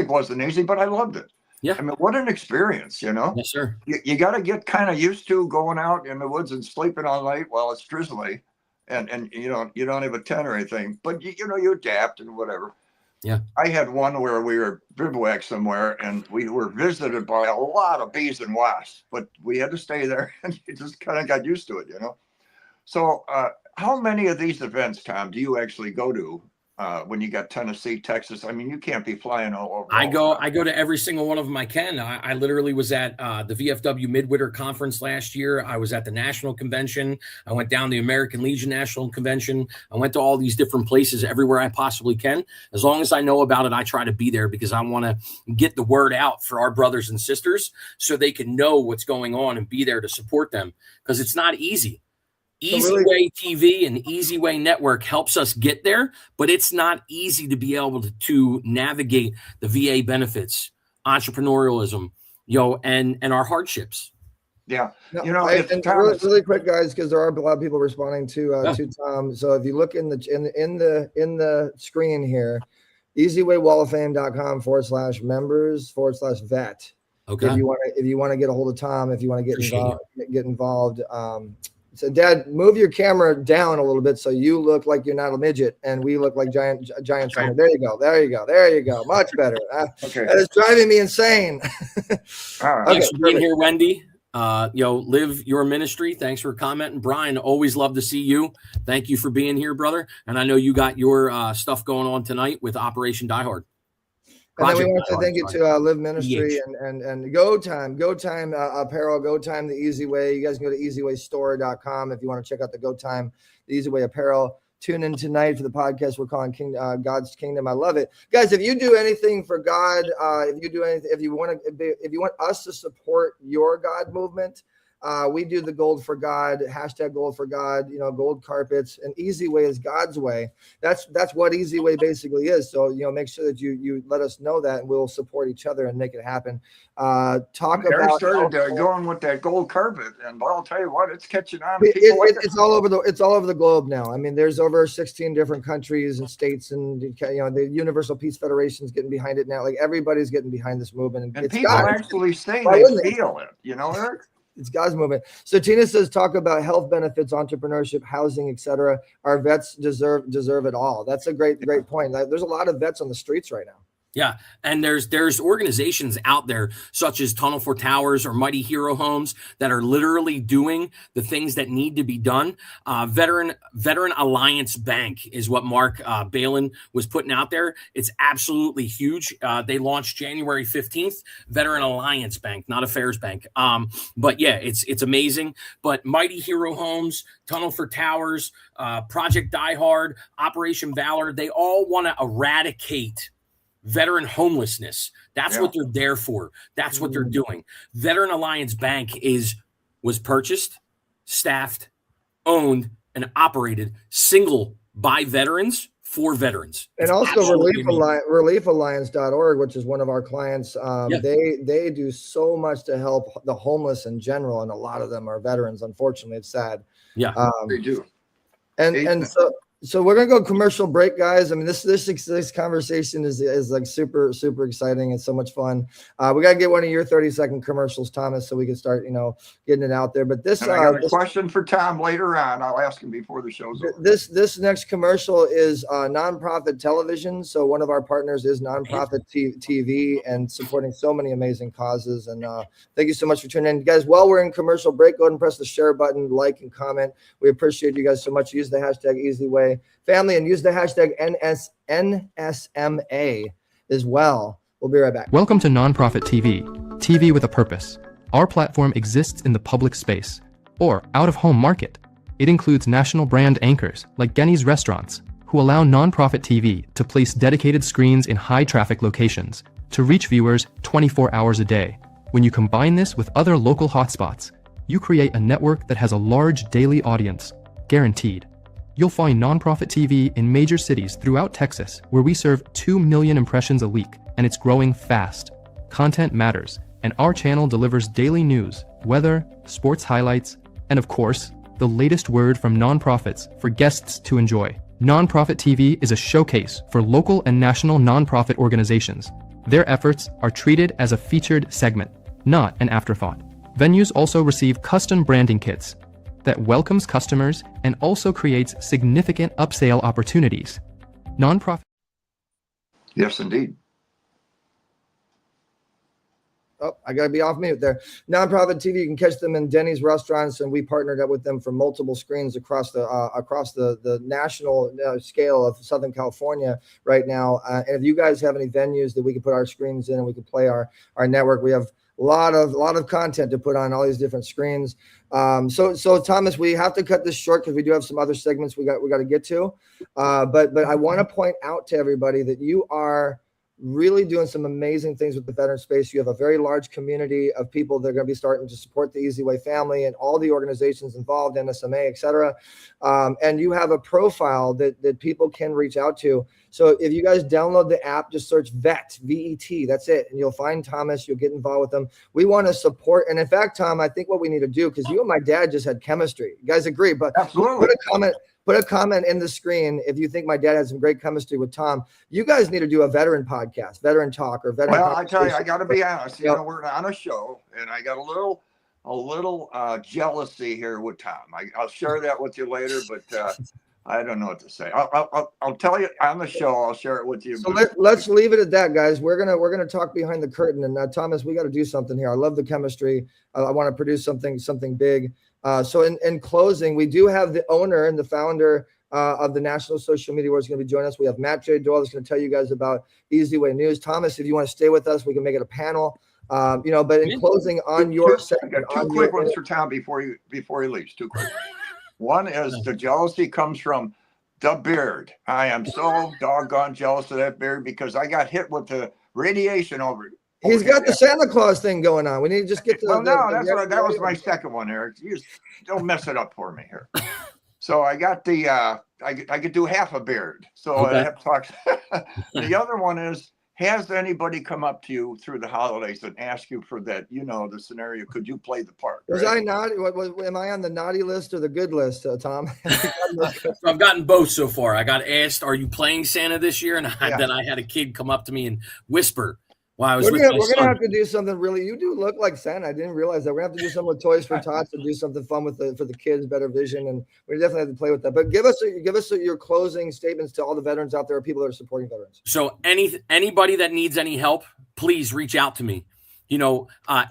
wasn't easy, but I loved it. Yeah. I mean, what an experience, Yes, sir. You got to get kind of used to going out in the woods and sleeping all night while it's drizzly, and you don't have a tent or anything, but you adapt and whatever. Yeah. I had one where we were bivouac somewhere and we were visited by a lot of bees and wasps, but we had to stay there and you just kind of got used to it, So how many of these events, Tom, do you actually go to when you got Tennessee, Texas? I mean, you can't be flying all over. I go to every single one of them I can. I literally was at the VFW Midwinter Conference last year. I was at the National Convention. I went down the American Legion National Convention. I went to all these different places everywhere I possibly can. As long as I know about it, I try to be there because I want to get the word out for our brothers and sisters so they can know what's going on and be there to support them, because it's not easy. EZWay TV and EZWay Network helps us get there, but it's not easy to be able to navigate the VA benefits, entrepreneurialism, and our hardships. Yeah, really quick, guys, because there are a lot of people responding to Tom. So if you look in the screen here, EZWayWallOfFame.com/members/vet. Okay. If you want to get a hold of Tom, if you want to get involved. So, Dad, move your camera down a little bit so you look like you're not a midget and we look like giant. There you go. Much better. Okay. That is driving me insane. Thanks for being here, Wendy. Live your ministry. Thanks for commenting. Brian, always love to see you. Thank you for being here, brother. And I know you got your stuff going on tonight with Operation Die Hard. And then we want to thank you to Live Ministry and Go Time Apparel, Go Time the EZWay. You guys can go to EZWayStore.com if you want to check out the Go Time, the EZWay Apparel. Tune in tonight for the podcast we're calling God's Kingdom. I love it, guys. If you do anything for God, if you want us to support your God movement, we do the Gold for God, hashtag Gold for God, gold carpets, and EZWay is God's way. That's what EZWay basically is. So, make sure that you let us know that, and we'll support each other and make it happen. Eric started going with that gold carpet, and I'll tell you what, it's catching on. It's all over the globe now. I mean, there's over 16 different countries and states, and the Universal Peace Federation is getting behind it now. Like, everybody's getting behind this movement, and people actually say they feel it. Eric. It's God's movement. So Tina says, talk about health benefits, entrepreneurship, housing, etc. Our vets deserve it all. That's a great point. There's a lot of vets on the streets right now. Yeah. And there's organizations out there such as Tunnel for Towers or Mighty Hero Homes that are literally doing the things that need to be done. Veteran Alliance Bank is what Mark Balin was putting out there. It's absolutely huge. They launched January 15th, Veteran Alliance Bank, not Affairs Bank. But yeah, it's amazing. But Mighty Hero Homes, Tunnel for Towers, Project Die Hard, Operation Valor, they all want to eradicate veteran homelessness. That's what they're there for. That's what they're doing. Veteran Alliance Bank was purchased, staffed, owned, and operated single by veterans for veterans. And also ReliefAlliance.org, which is one of our clients. They do so much to help the homeless in general, and a lot of them are veterans. Unfortunately, it's sad. Yeah, they do. So we're gonna go commercial break, guys. I mean, this conversation is like super, super exciting and so much fun. We gotta get one of your 30-second commercials, Thomas, so we can start, getting it out there. But I got a question for Tom later on. I'll ask him before the show's over. This next commercial is nonprofit television. So one of our partners is Nonprofit TV and supporting so many amazing causes. And thank you so much for tuning in, guys. While we're in commercial break, go ahead and press the share button, like and comment. We appreciate you guys so much. Use the hashtag EZWay Family and use the hashtag NSMA as well. We'll be right back. Welcome to Nonprofit TV, TV with a purpose. Our platform exists in the public space or out-of-home market. It includes national brand anchors like Genny's Restaurants, who allow nonprofit TV to place dedicated screens in high-traffic locations to reach viewers 24 hours a day. When you combine this with other local hotspots, you create a network that has a large daily audience, guaranteed. You'll find nonprofit TV in major cities throughout Texas, where we serve 2 million impressions a week, and it's growing fast. Content matters, and our channel delivers daily news, weather, sports highlights, and of course, the latest word from nonprofits for guests to enjoy. Nonprofit TV is a showcase for local and national nonprofit organizations. Their efforts are treated as a featured segment, not an afterthought. Venues also receive custom branding kits that welcomes customers and also creates significant upsale opportunities. Nonprofit. Yes, indeed. Oh, I got to be off mute there. Nonprofit TV, you can catch them in Denny's restaurants, and we partnered up with them for multiple screens across the national scale of Southern California right now. And if you guys have any venues that we can put our screens in and we can play our network, we have a lot of content to put on all these different screens. So Thomas, we have to cut this short because we do have some other segments we got to get to. But I want to point out to everybody that you are really doing some amazing things with the veteran space. You have a very large community of people that are going to be starting to support the EZWay family and all the organizations involved, NSMA, et cetera. And you have a profile that people can reach out to. So if you guys download the app, just search VET, V-E-T, that's it. And you'll find Thomas, you'll get involved with them. We want to support. And in fact, Tom, I think what we need to do, because you and my dad just had chemistry. You guys agree, but Absolutely. Put a comment in the screen if you think my dad had some great chemistry with Tom. You guys need to do a veteran podcast, veteran talk, or veteran. Well, I tell you, I got to be honest. You know, we're on a show, and I got a little jealousy here with Tom. I'll share that with you later, but I don't know what to say. I'll tell you on the show. I'll share it with you. So let's leave it at that, guys. We're gonna talk behind the curtain. And Thomas, we got to do something here. I love the chemistry. I want to produce something big. So in closing, we do have the owner and the founder of the National Social Media Awards going to be joining us. We have Matt J. Doyle that's going to tell you guys about EZWay News. Thomas, if you want to stay with us, we can make it a panel. But in closing on your segment, two quick ones for Tom before he leaves. Two quick ones. One is the jealousy comes from the beard. I am so doggone jealous of that beard because I got hit with the radiation over it. He's got the Santa Claus thing going on. We need to just get to that was my second one, Eric. You just don't mess it up for me here. So I got the I could do half a beard. So okay. I have to talk. The other one is, has anybody come up to you through the holidays and ask you for that, the scenario, could you play the part? Was I naughty? Am I on the naughty list or the good list, Tom? I've gotten both so far. I got asked, are you playing Santa this year? And then I had a kid come up to me and whisper, while I was with my son. We're gonna have to do something really. You do look like Santa. I didn't realize that. We're gonna have to do something with Toys for Tots to do something fun for the kids, better vision, and we definitely have to play with that. But give us your closing statements to all the veterans out there, people that are supporting veterans. So anybody that needs any help, please reach out to me.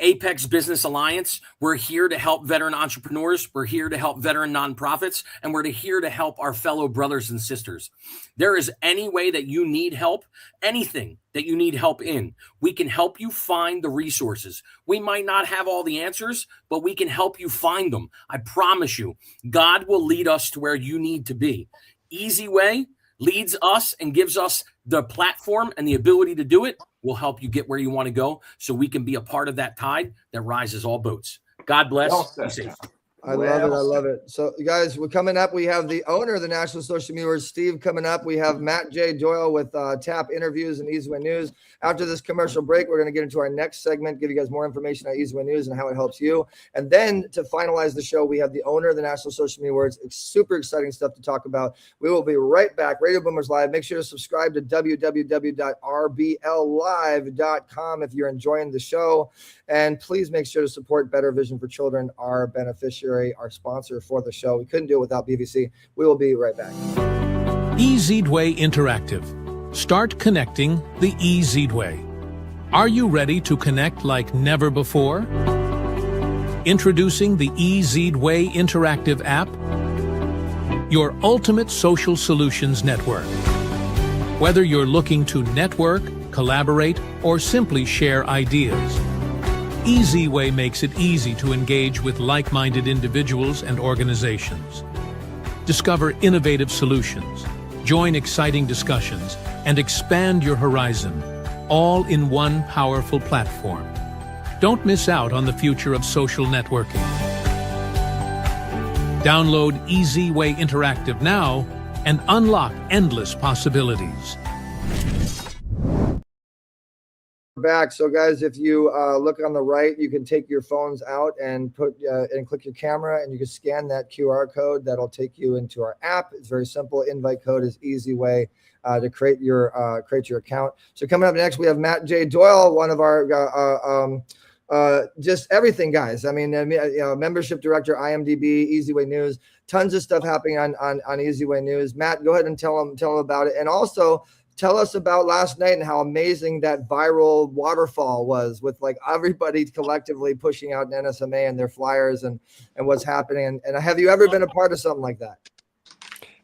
Apex Business Alliance, we're here to help veteran entrepreneurs. We're here to help veteran nonprofits, and we're here to help our fellow brothers and sisters. There is any way that you need help, anything that you need help in, we can help you find the resources. We might not have all the answers, but we can help you find them. I promise you, God will lead us to where you need to be. EZWay leads us and gives us the platform and the ability to do it. We'll help you get where you want to go so we can be a part of that tide that rises all boats. God bless. Be safe. I love it. So, you guys, we're coming up. We have the owner of the National Social Media Awards, Steve, coming up. We have Matt J. Doyle with TAP Interviews and EZWay News. After this commercial break, we're going to get into our next segment, give you guys more information on EZWay News and how it helps you. And then to finalize the show, we have the owner of the National Social Media Awards. It's super exciting stuff to talk about. We will be right back. Radio Boomers Live. Make sure to subscribe to www.rbllive.com if you're enjoying the show. And please make sure to support Better Vision for Children, our beneficiary, our sponsor for the show. We couldn't do it without BVC. We will be right back. EZWay Interactive. Start connecting the EZWay. Are you ready to connect like never before? Introducing the EZWay Interactive app, your ultimate social solutions network. Whether you're looking to network, collaborate, or simply share ideas, EZWay makes it easy to engage with like-minded individuals and organizations. Discover innovative solutions, join exciting discussions, and expand your horizon, all in one powerful platform. Don't miss out on the future of social networking. Download EZWay Interactive now and unlock endless possibilities. Back. So guys, if you look on the right, you can take your phones out and put and click your camera, and you can scan that QR code. That'll take you into our app. It's very simple. Invite code is EZWay to create your account. So coming up next, we have Matt J. Doyle, one of our just everything guys. I mean, membership director, IMDb, EZWay News, tons of stuff happening on EZWay News. Matt, go ahead and tell them about it, and also tell us about last night and how amazing that viral waterfall was, with like everybody collectively pushing out an NSMA and their flyers and what's happening. And have you ever been a part of something like that?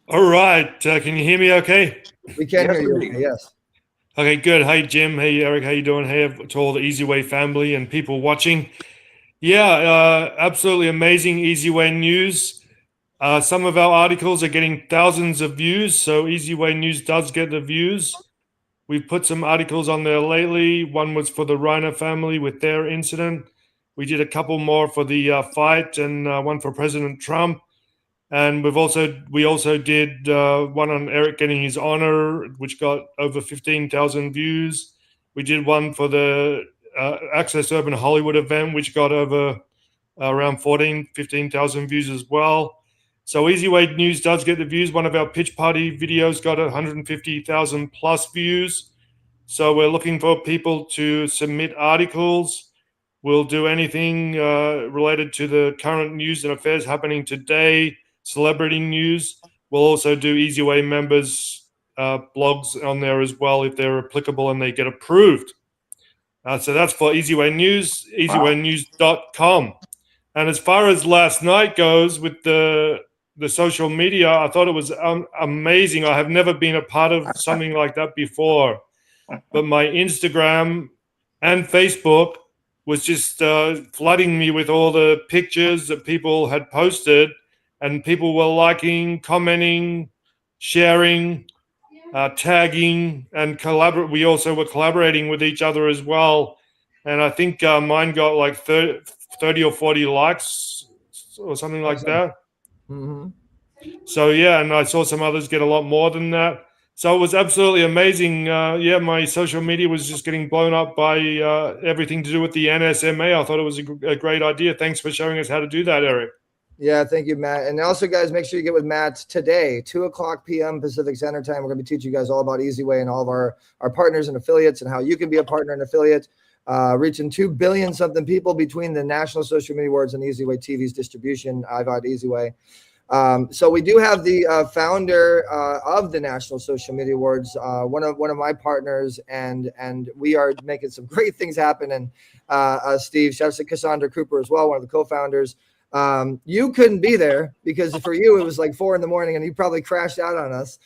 All right. Can you hear me okay? We can hear you. Yes. Okay, good. Hey, Jim. Hey, Eric. How you doing? Hey, to all the EZWay family and people watching. Yeah, absolutely amazing EZWay News. Some of our articles are getting thousands of views, so EZWay News does get the views. We've put some articles on there lately. One was for the Reiner family with their incident. We did a couple more for the fight, and one for President Trump. And we also did one on Eric getting his honor, which got over 15,000 views. We did one for the Access Urban Hollywood event, which got over around 15,000 views as well. So EZWay News does get the views. One of our pitch party videos got 150,000 plus views. So we're looking for people to submit articles. We'll do anything related to the current news and affairs happening today, celebrity news. We'll also do EZWay members blogs on there as well if they're applicable and they get approved. So that's for EZWay News, EZWaynews.com. And as far as last night goes with the social media, I thought it was amazing. I have never been a part of something like that before. But my Instagram and Facebook was just flooding me with all the pictures that people had posted, and people were liking, commenting, sharing, tagging, and we also were collaborating with each other as well. And I think mine got like 30 or 40 likes or something like that. Mm-hmm. So yeah, and I saw some others get a lot more than that. So it was absolutely amazing. My social media was just getting blown up by everything to do with the NSMA. I thought it was a great idea. Thanks for showing us how to do that, Eric. Yeah, thank you, Matt. And also, guys, make sure you get with Matt today, 2:00 p.m. Pacific Standard Time. We're going to be teaching you guys all about EZWay and all of our partners and affiliates and how you can be a partner and affiliate, reaching 2 billion something people between the National Social Media Awards and EZWay TV's distribution, IVOD EZWay. So we do have the founder of the National Social Media Awards, one of my partners, and we are making some great things happen. And Steve, shout out to Cassandra Cooper as well, one of the co-founders. You couldn't be there because for you it was like 4 a.m. and you probably crashed out on us.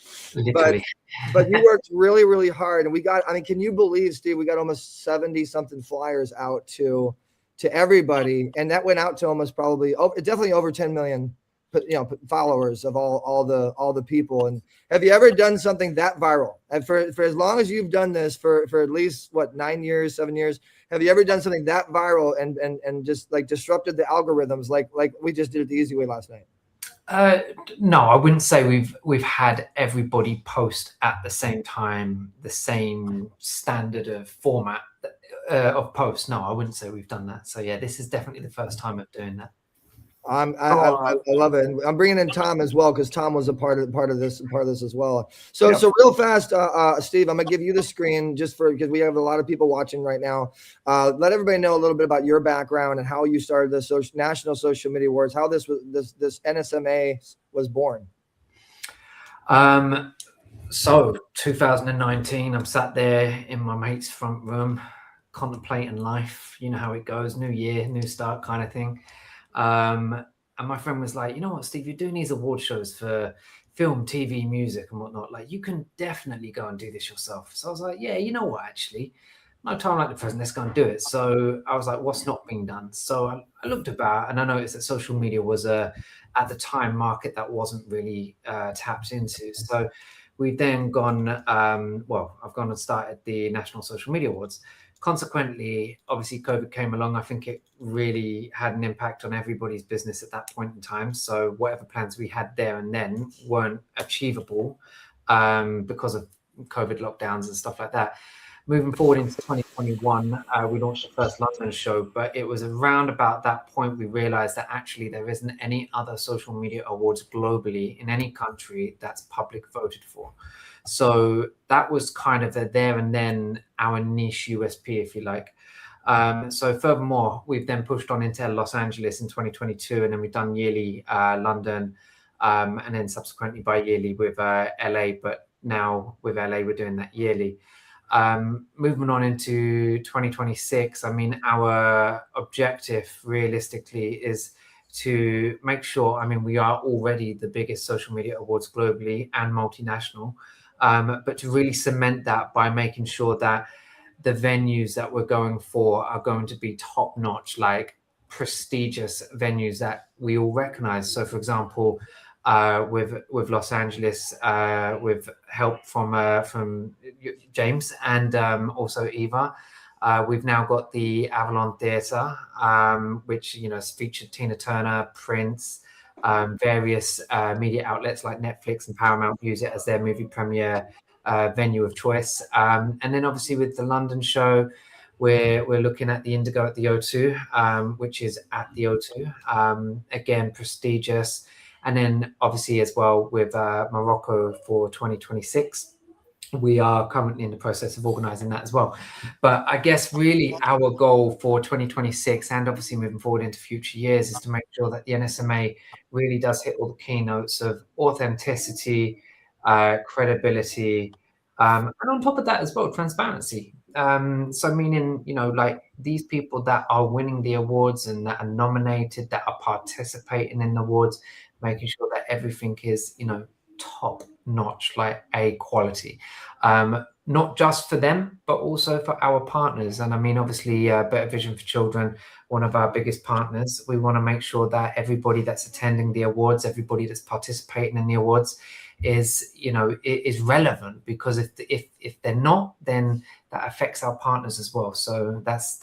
But you worked really, really hard, and we got. I mean, can you believe, Steve? We got almost 70 something flyers out to everybody, and that went out to almost probably definitely over 10 million. Followers of all the people. And have you ever done something that viral? And for as long as you've done this for at least 7 years, have you ever done something that viral and just like disrupted the algorithms like we just did at the EZWay last night? No, I wouldn't say we've had everybody post at the same time, the same standard of format of post. No, I wouldn't say we've done that. So yeah, this is definitely the first time of doing that. I love it. And I'm bringing in Tom as well because Tom was a part of this as well. So real fast, Steve, I'm gonna give you the screen just because we have a lot of people watching right now. Let everybody know a little bit about your background and how you started the National Social Media Awards, how this NSMA was born. So 2019, I'm sat there in my mate's front room, contemplating life. You know how it goes, new year, new start kind of thing. And my friend was like, you know what, Steve, you're doing these award shows for film, TV, music and whatnot. Like, you can definitely go and do this yourself. So I was like, yeah, you know what, actually, no time like the present, let's go and do it. So I was like, what's not being done? So I looked about, and I noticed that social media was at the time, market that wasn't really tapped into. So we've then gone, I've gone and started the National Social Media Awards. Consequently, obviously, COVID came along. I think it really had an impact on everybody's business at that point in time. So whatever plans we had there and then weren't achievable because of COVID lockdowns and stuff like that. Moving forward into 2021, we launched the first London show, but it was around about that point we realized that actually there isn't any other social media awards globally in any country that's public voted for. So that was kind of the there and then our niche USP, if you like. So furthermore, we've then pushed on into Los Angeles in 2022, and then we've done yearly London, and then subsequently bi-yearly with LA, but now with LA, we're doing that yearly. Moving on into 2026, I mean, our objective realistically is to make sure, I mean, we are already the biggest social media awards globally and multinational, but to really cement that by making sure that the venues that we're going for are going to be top notch, like prestigious venues that we all recognize. So for example, with Los Angeles, with help from James and also Eva, we've now got the Avalon Theatre, which has featured Tina Turner, Prince, various media outlets like Netflix and Paramount use it as their movie premiere venue of choice. And then obviously with the London show, we're looking at the Indigo at the O2, which is at the O2, again prestigious. And then obviously as well with Morocco for 2026, we are currently in the process of organizing that as well. But I guess really our goal for 2026 and obviously moving forward into future years is to make sure that the NSMA really does hit all the keynotes of authenticity, credibility, and on top of that as well, transparency. So meaning, like these people that are winning the awards and that are nominated, that are participating in the awards, making sure that everything is, top notch, like A quality, not just for them, but also for our partners. And I mean, obviously, Better Vision for Children, one of our biggest partners, we want to make sure that everybody that's attending the awards, everybody that's participating in the awards is relevant, because if they're not, then that affects our partners as well. So that's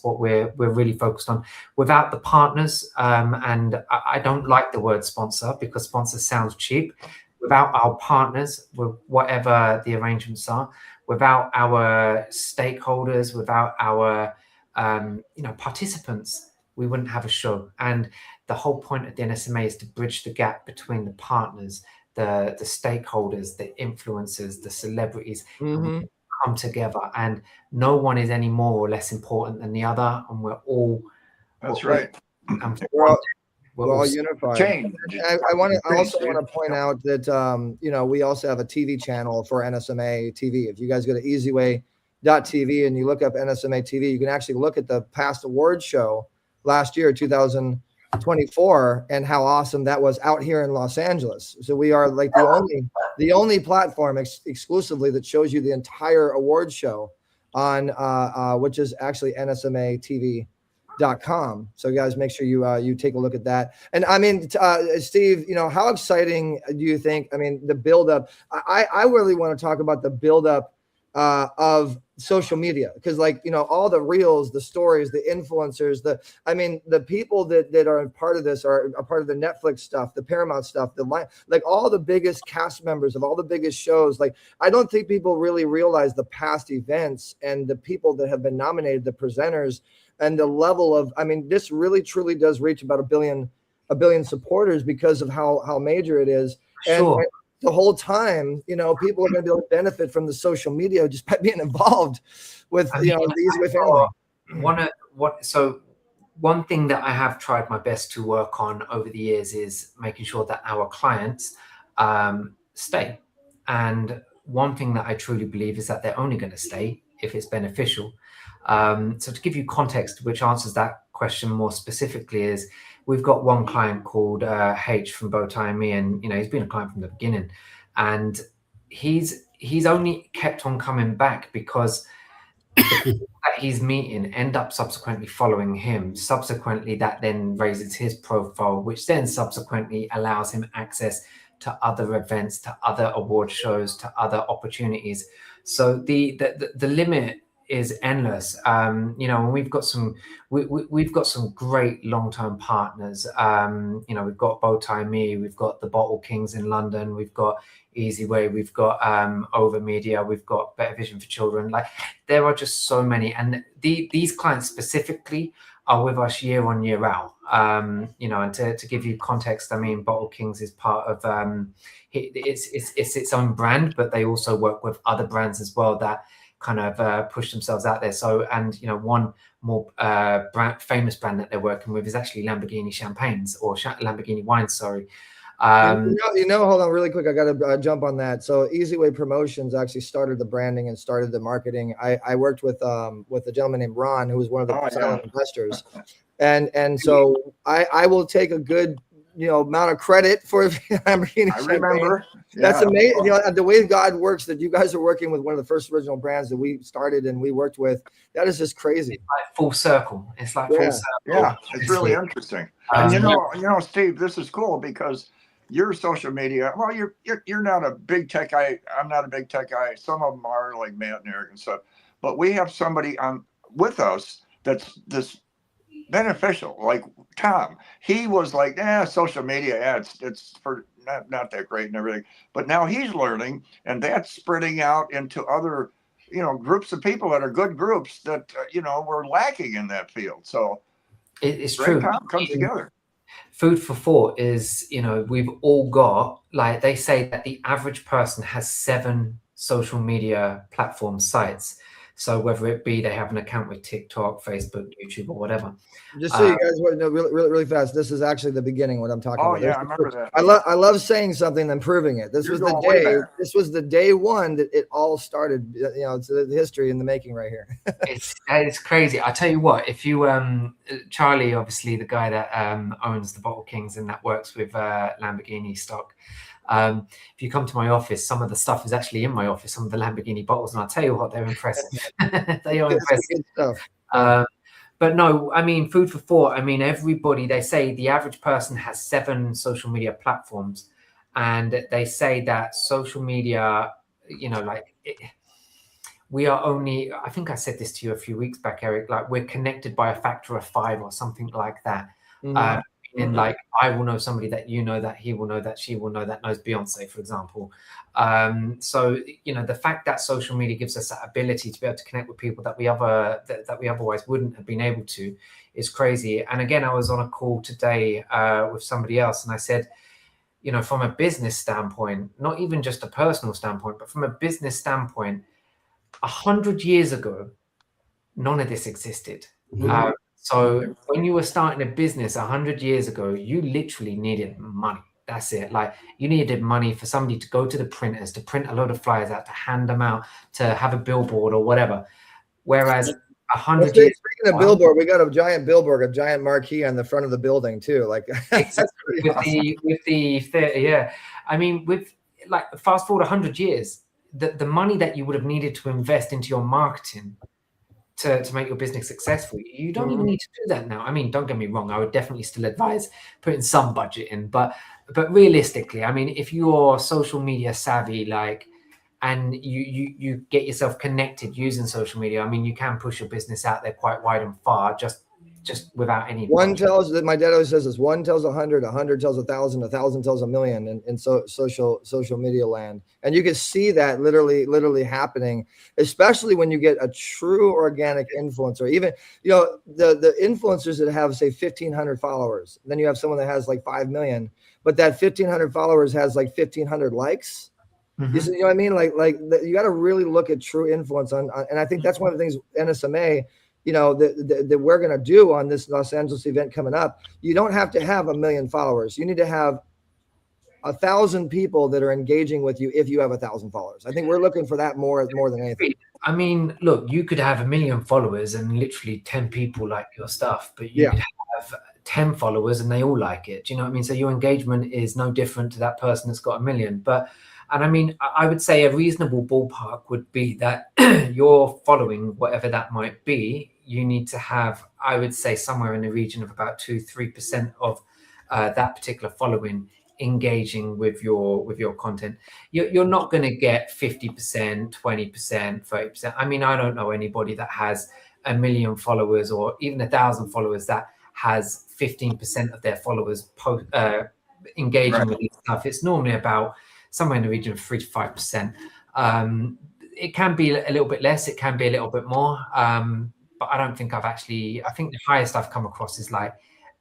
what we're really focused on. Without the partners, and I don't like the word sponsor because sponsor sounds cheap. Without our partners, with whatever the arrangements are, without our stakeholders, without our participants, we wouldn't have a show. And the whole point of the NSMA is to bridge the gap between the partners, the stakeholders, the influencers, the celebrities, come together, and no one is any more or less important than the other, and we're all right. We're all unified. Change. I also want to point out that we also have a TV channel for NSMA TV. If you guys go to EZWay.tv and you look up NSMA TV, you can actually look at the past award show last year, 2024, and how awesome that was out here in Los Angeles. So we are like the only platform exclusively that shows you the entire award show on which is actually NSMATV.com. So guys, make sure you take a look at that. And I mean, Steve, how exciting do you think? I mean, the buildup. I really want to talk about the buildup of social media, because all the reels, the stories, the influencers, the people that are a part of this are a part of the Netflix stuff, the Paramount stuff, all the biggest cast members of all the biggest shows. I don't think people really realize the past events and the people that have been nominated, the presenters, and the level of, this really truly does reach about a billion supporters because of how major it is. Sure. And the whole time, people are going to be able to benefit from the social media just by being involved with, the EZWay family. One thing that I have tried my best to work on over the years is making sure that our clients stay. And one thing that I truly believe is that they're only going to stay if it's beneficial. So to give you context, which answers that question more specifically, is we've got one client called H from Bowtie Me, and he's been a client from the beginning, and he's only kept on coming back because that he's meeting end up subsequently following him. Subsequently, that then raises his profile, which then subsequently allows him access to other events, to other award shows, to other opportunities. So the limit is endless. You know, and we've got some great long-term partners. You know, we've got Bowtie Me, we've got the Bottle Kings in London, we've got EZWay, we've got Over Media, we've got Better Vision for Children. Like, there are just so many, and these clients specifically are with us year on, year out. You know, and to give you context, I mean, Bottle Kings is part of it's its own brand, but they also work with other brands as well that kind of push themselves out there. So, and you know, one more famous brand that they're working with is actually Lamborghini champagnes, or Lamborghini wines, sorry. You know, hold on really quick. I got to jump on that. So EZWay Promotions actually started the branding and started the marketing. I worked with a gentleman named Ron, who was one of the silent investors. And so I will take a good, you know, amount of credit for Lamborghini. I remember. That's amazing. You know, the way God works, that you guys are working with one of the first original brands that we started and we worked with. That is just crazy. It's like full circle. It's like full circle. Yeah, it's really interesting. And you know, Steve, this is cool because your social media, well, you're not a big tech guy. I'm not a big tech guy. Some of them are, like Matt and Eric and stuff. But we have somebody on with us that's this beneficial, like Tom. He was like, social media, it's for not that great and everything. But now he's learning, and that's spreading out into other, you know, groups of people that are good groups that you know, we're lacking in that field. So it's true. Tom comes together. Food for thought is, you know, we've all got, like, they say that the average person has 7 social media platform sites. So whether it be they have an account with TikTok, Facebook, YouTube, or whatever. Just so you guys know, really fast, this is actually the beginning what I'm talking about. Oh yeah, I remember that. I love saying something and proving it. This was the day. This was the day one that it all started. You know, it's the history in the making right here. It's crazy. I tell you what, if you Charlie, obviously the guy that owns the Bottle Kings and that works with Lamborghini stock. If you come to my office, some of the stuff is actually in my office, some of the Lamborghini bottles, and I'll tell you what, they're impressive. They are impressive stuff. But no, I mean, food for thought. I mean, everybody, they say the average person has 7 social media platforms, and they say that social media, you know, like we are only, I think I said this to you a few weeks back, Eric, like we're connected by a factor of 5 or something like that. And like, I will know somebody that you know, that he will know, that she will know, that knows Beyonce, for example. So, you know, the fact that social media gives us that ability to be able to connect with people that we otherwise wouldn't have been able to is crazy. And again, I was on a call today with somebody else, and I said, you know, from a business standpoint, not even just a personal standpoint, but from a business standpoint, 100 years ago, none of this existed. So when you were starting a business 100 years ago, you literally needed money. That's it. Like, you needed money for somebody to go to the printers, to print a load of flyers out, to hand them out, to have a billboard or whatever. Whereas 100 years speaking of billboard, we got a giant billboard, a giant marquee on the front of the building too. Like, exactly. Yeah. I mean, with like fast forward 100 years, the money that you would have needed to invest into your marketing to make your business successful, you don't even need to do that now. I mean, don't get me wrong, I would definitely still advise putting some budget in, but realistically, I mean, if you're social media savvy, like, and you get yourself connected using social media, I mean, you can push your business out there quite wide and far, just without any. One tells that, my dad always says this: 1 tells 100, 100 tells 1,000, 1,000 tells a million in social media land. And you can see that literally happening, especially when you get a true organic influencer. Even, you know, the influencers that have, say, 1,500 followers, then you have someone that has like 5 million, but that 1,500 followers has like 1,500 likes. You see, you know what I mean? Like you got to really look at true influence on, and I think that's one of the things NSMA, you know, that we're going to do on this Los Angeles event coming up. You don't have to have 1 million followers. You need to have 1,000 people that are engaging with you if you have 1,000 followers. I think we're looking for that more than anything. I mean, look, you could have 1 million followers and literally 10 people like your stuff, but you could have 10 followers and they all like it. Do you know what I mean? So your engagement is no different to that person that's got 1 million. And I mean, I would say a reasonable ballpark would be that you're following, whatever that might be, you need to have, I would say, somewhere in the region of about 2-3% of that particular following engaging with your content. You're not going to get 50%, 20%, 30%. I mean, I don't know anybody that has 1 million followers or even 1,000 followers that has 15% of their followers engaging with this stuff. It's normally about somewhere in the region of 3 to 5%. It can be a little bit less, it can be a little bit more, but I don't think I think the highest I've come across is like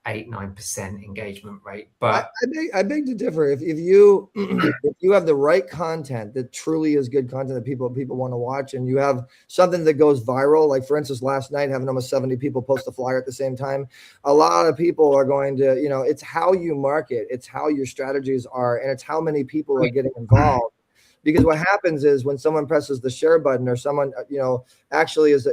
8-9% engagement rate. But I beg to differ. If you if you have the right content that truly is good content that people want to watch, and you have something that goes viral, like for instance, last night having almost 70 people post a flyer at the same time, a lot of people are going to, it's how you market, it's how your strategies are, and it's how many people are getting involved. Because what happens is when someone presses the share button, or someone actually is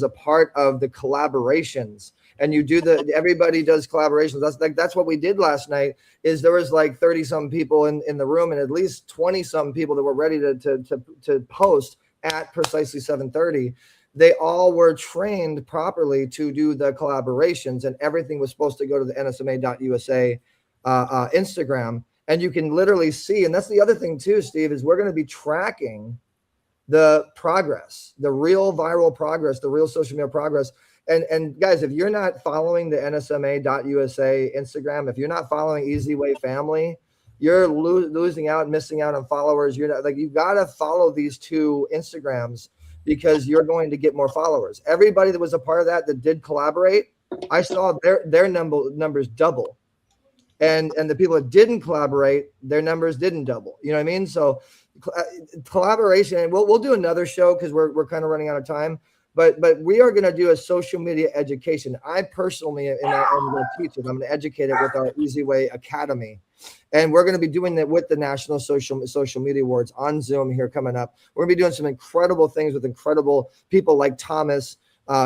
a part of the collaborations, and you do everybody does collaborations. That's what we did last night. Is there was like 30 some people in the room, and at least 20 some people that were ready to post at precisely 7:30. They all were trained properly to do the collaborations, and everything was supposed to go to the NSMA.USA Instagram. And you can literally see, and that's the other thing too, Steve, is we're going to be tracking the progress, the real viral progress, the real social media progress. And guys, if you're not following the NSMA.USA Instagram, if you're not following EZWay Family, you're losing out, missing out on followers. You're not, like, you got to follow these two Instagrams, because you're going to get more followers. Everybody that was a part of that did collaborate, I saw their numbers double. And the people that didn't collaborate, their numbers didn't double. You know what I mean? So collaboration, and we'll do another show because we're kind of running out of time. But we are going to do a social media education. I personally am going to teach it. I'm going to educate it with our EZWay Academy. And we're going to be doing that with the National Social Media Awards on Zoom here coming up. We're going to be doing some incredible things with incredible people like Thomas,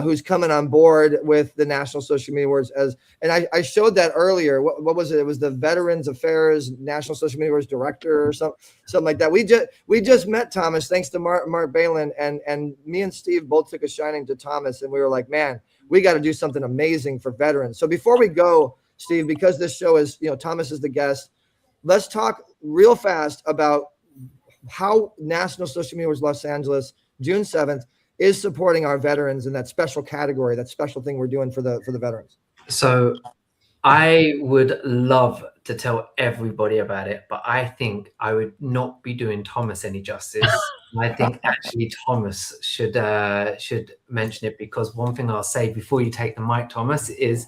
who's coming on board with the National Social Media Awards. And I showed that earlier. What was it? It was the Veterans Affairs National Social Media Awards Director or something like that. We just met Thomas, thanks to Mark Balin, and me and Steve both took a shining to Thomas, and we were like, man, we got to do something amazing for veterans. So before we go, Steve, because this show is, Thomas is the guest, let's talk real fast about how National Social Media Awards Los Angeles, June 7th, is supporting our veterans in that special category, that special thing we're doing for the veterans. So I would love to tell everybody about it, but I think I would not be doing Thomas any justice. I think actually Thomas should mention it, because one thing I'll say before you take the mic, Thomas, is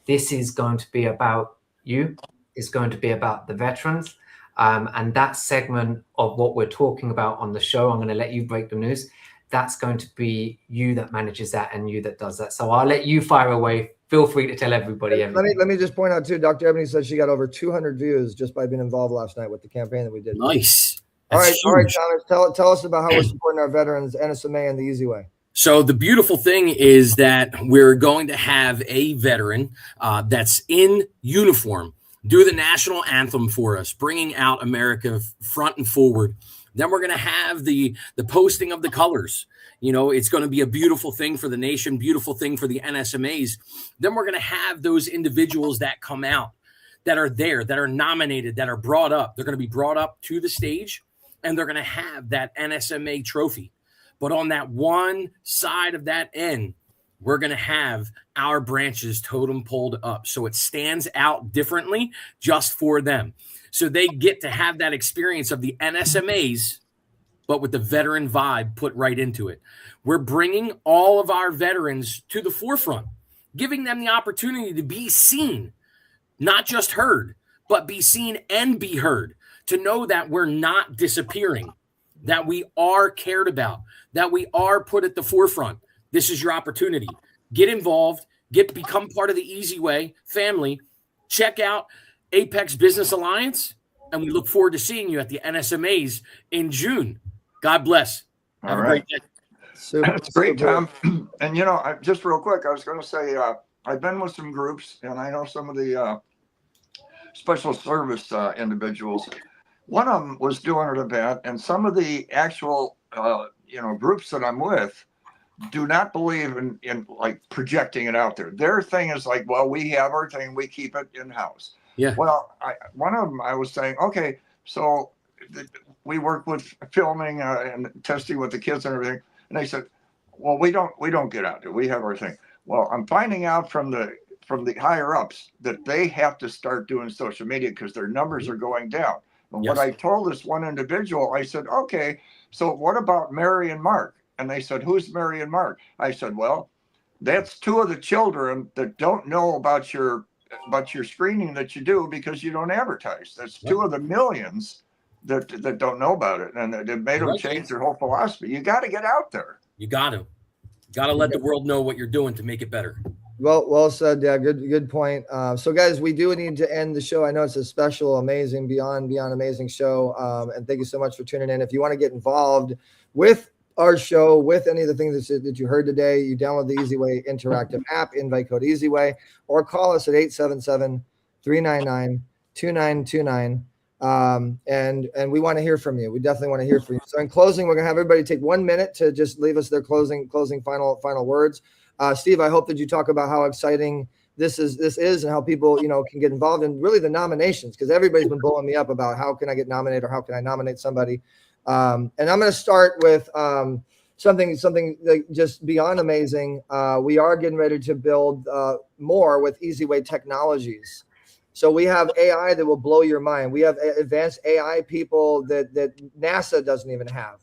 this is going to be about you. It's going to be about the veterans. And that segment of what we're talking about on the show, I'm going to let you break the news. That's going to be you that manages that and you that does that. So I'll let you fire away. Feel free to tell everybody. Let me just point out too, Dr. Ebony said she got over 200 views just by being involved last night with the campaign that we did. Nice. All right, Thomas, tell us about how we're supporting our veterans, NSMA and the EZWay. So the beautiful thing is that we're going to have a veteran that's in uniform do the national anthem for us, bringing out America front and forward. Then we're going to have the posting of the colors. It's going to be a beautiful thing for the nation, beautiful thing for the NSMAs. Then we're going to have those individuals that come out, that are there, that are nominated, that are brought up. They're going to be brought up to the stage, and they're going to have that NSMA trophy. But on that one side of that end, we're going to have our branches totem poled up, so it stands out differently just for them. So they get to have that experience of the NSMAs, but with the veteran vibe put right into it. We're bringing all of our veterans to the forefront, giving them the opportunity to be seen, not just heard, but be seen and be heard, to know that we're not disappearing, that we are cared about, that we are put at the forefront. This is your opportunity. Get involved, become part of the EZWay family. Check out Apex Business Alliance, and we look forward to seeing you at the NSMAs in June. God bless. Have a great day. That's great, Tom. And just real quick, I was going to say, I've been with some groups, and I know some of the special service individuals. One of them was doing an event, and some of the actual groups that I'm with do not believe in like projecting it out there. Their thing is like, well, we have our thing, we keep it in house. Yeah. Well, one of them, I was saying, okay, so we work with filming and testing with the kids and everything, and they said, well, we don't get out there. We have our thing. Well, I'm finding out from the higher ups that they have to start doing social media because their numbers are going down. And Yes. what I told this one individual, I said, okay, so what about Mary and Mark? And they said, who's Mary and Mark? I said, well, that's two of the children that don't know about your screening that you do because you don't advertise. That's two of the millions that don't know about it, and it made them change their whole philosophy. You got to get out there. You got to let the world know what you're doing to make it better. Well said. Yeah, good point. So guys, we do need to end the show. I know it's a special, amazing, beyond amazing show. And thank you so much for tuning in. If you want to get involved with our show, with any of the things that you heard today, you download the EZWay interactive app, invite code EZWay, or call us at 877-399-2929. And we want to hear from you. We definitely want to hear from you. So in closing, we're going to have everybody take 1 minute to just leave us their closing final words. Steve, I hope that you talk about how exciting this is and how people, can get involved in really the nominations, because everybody's been blowing me up about how can I get nominated or how can I nominate somebody. And I'm going to start with something like just beyond amazing. We are getting ready to build more with EZWay technologies. So we have AI that will blow your mind. We have advanced AI people that NASA doesn't even have.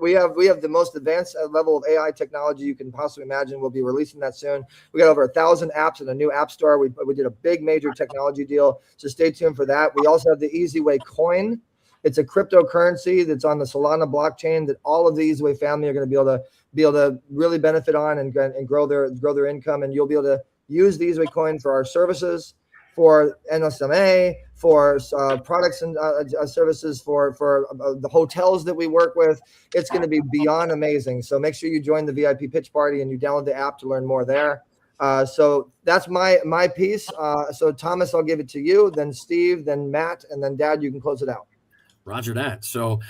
We have the most advanced level of AI technology you can possibly imagine. We'll be releasing that soon. We got over 1,000 apps in a new app store. We did a big major technology deal, so stay tuned for that. We also have the EZWay coin. It's a cryptocurrency that's on the Solana blockchain that all of the EZWay family are going to be able to really benefit on and grow their income. And you'll be able to use the EZWay coin for our services, for NSMA, for products and services, for the hotels that we work with. It's going to be beyond amazing. So make sure you join the VIP pitch party and you download the app to learn more there. So that's my piece. So Thomas, I'll give it to you, then Steve, then Matt, and then Dad, you can close it out. Roger that. So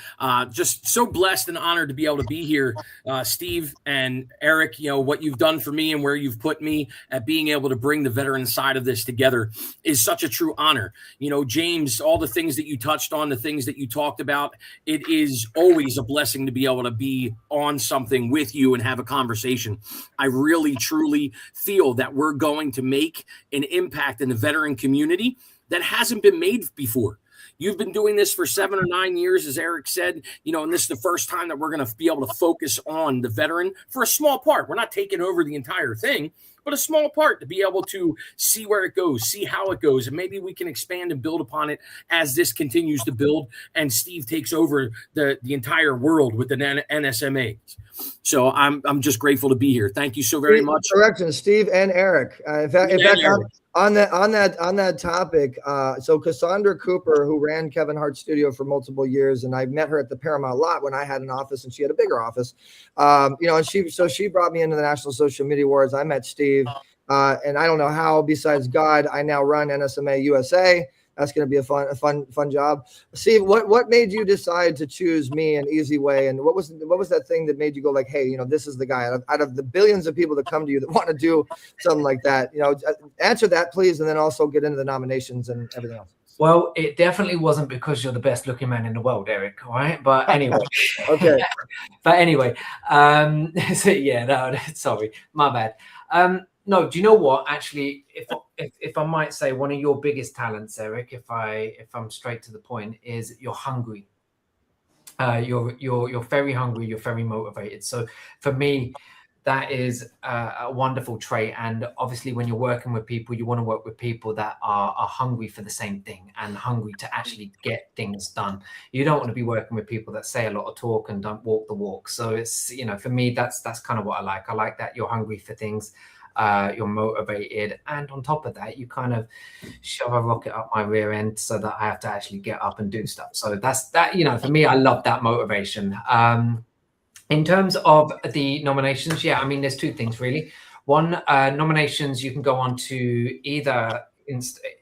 just so blessed and honored to be able to be here, Steve and Eric, what you've done for me and where you've put me at being able to bring the veteran side of this together is such a true honor. James, all the things that you touched on, the things that you talked about, it is always a blessing to be able to be on something with you and have a conversation. I really, truly feel that we're going to make an impact in the veteran community that hasn't been made before. You've been doing this for 7 or 9 years, as Eric said, and this is the first time that we're going to be able to focus on the veteran for a small part. We're not taking over the entire thing, but a small part to be able to see where it goes, see how it goes, and maybe we can expand and build upon it as this continues to build and Steve takes over the entire world with the NSMA. So I'm just grateful to be here. Thank you so very much. Correction, Steve and Eric. In fact, Eric. On that topic, so Cassandra Cooper, who ran Kevin Hart's studio for multiple years, and I met her at the Paramount lot when I had an office and she had a bigger office. And she brought me into the National Social Media Awards. I met Steve, and I don't know how, besides God, I now run NSMA USA. That's going to be a fun job. Steve, what made you decide to choose me and EZWay, and what was that thing that made you go like, hey, this is the guy out of the billions of people that come to you that want to do something like that? Answer that, please, and then also get into the nominations and everything else. Well, it definitely wasn't because you're the best looking man in the world, Eric. All right, but anyway, okay. But anyway, so yeah, no, sorry, my bad. No, do you know what? Actually, if I might say, one of your biggest talents, Eric, if I'm straight to the point, is you're hungry. You're very hungry. You're very motivated. So for me, that is a wonderful trait. And obviously, when you're working with people, you want to work with people that are hungry for the same thing and hungry to actually get things done. You don't want to be working with people that say a lot of talk and don't walk the walk. So it's, for me, that's kind of what I like. I like that you're hungry for things. You're motivated, and on top of that, you kind of shove a rocket up my rear end so that I have to actually get up and do stuff. So that's that. For me, I love that motivation. In terms of the nominations, yeah, I mean, there's two things really. One, nominations, you can go on to either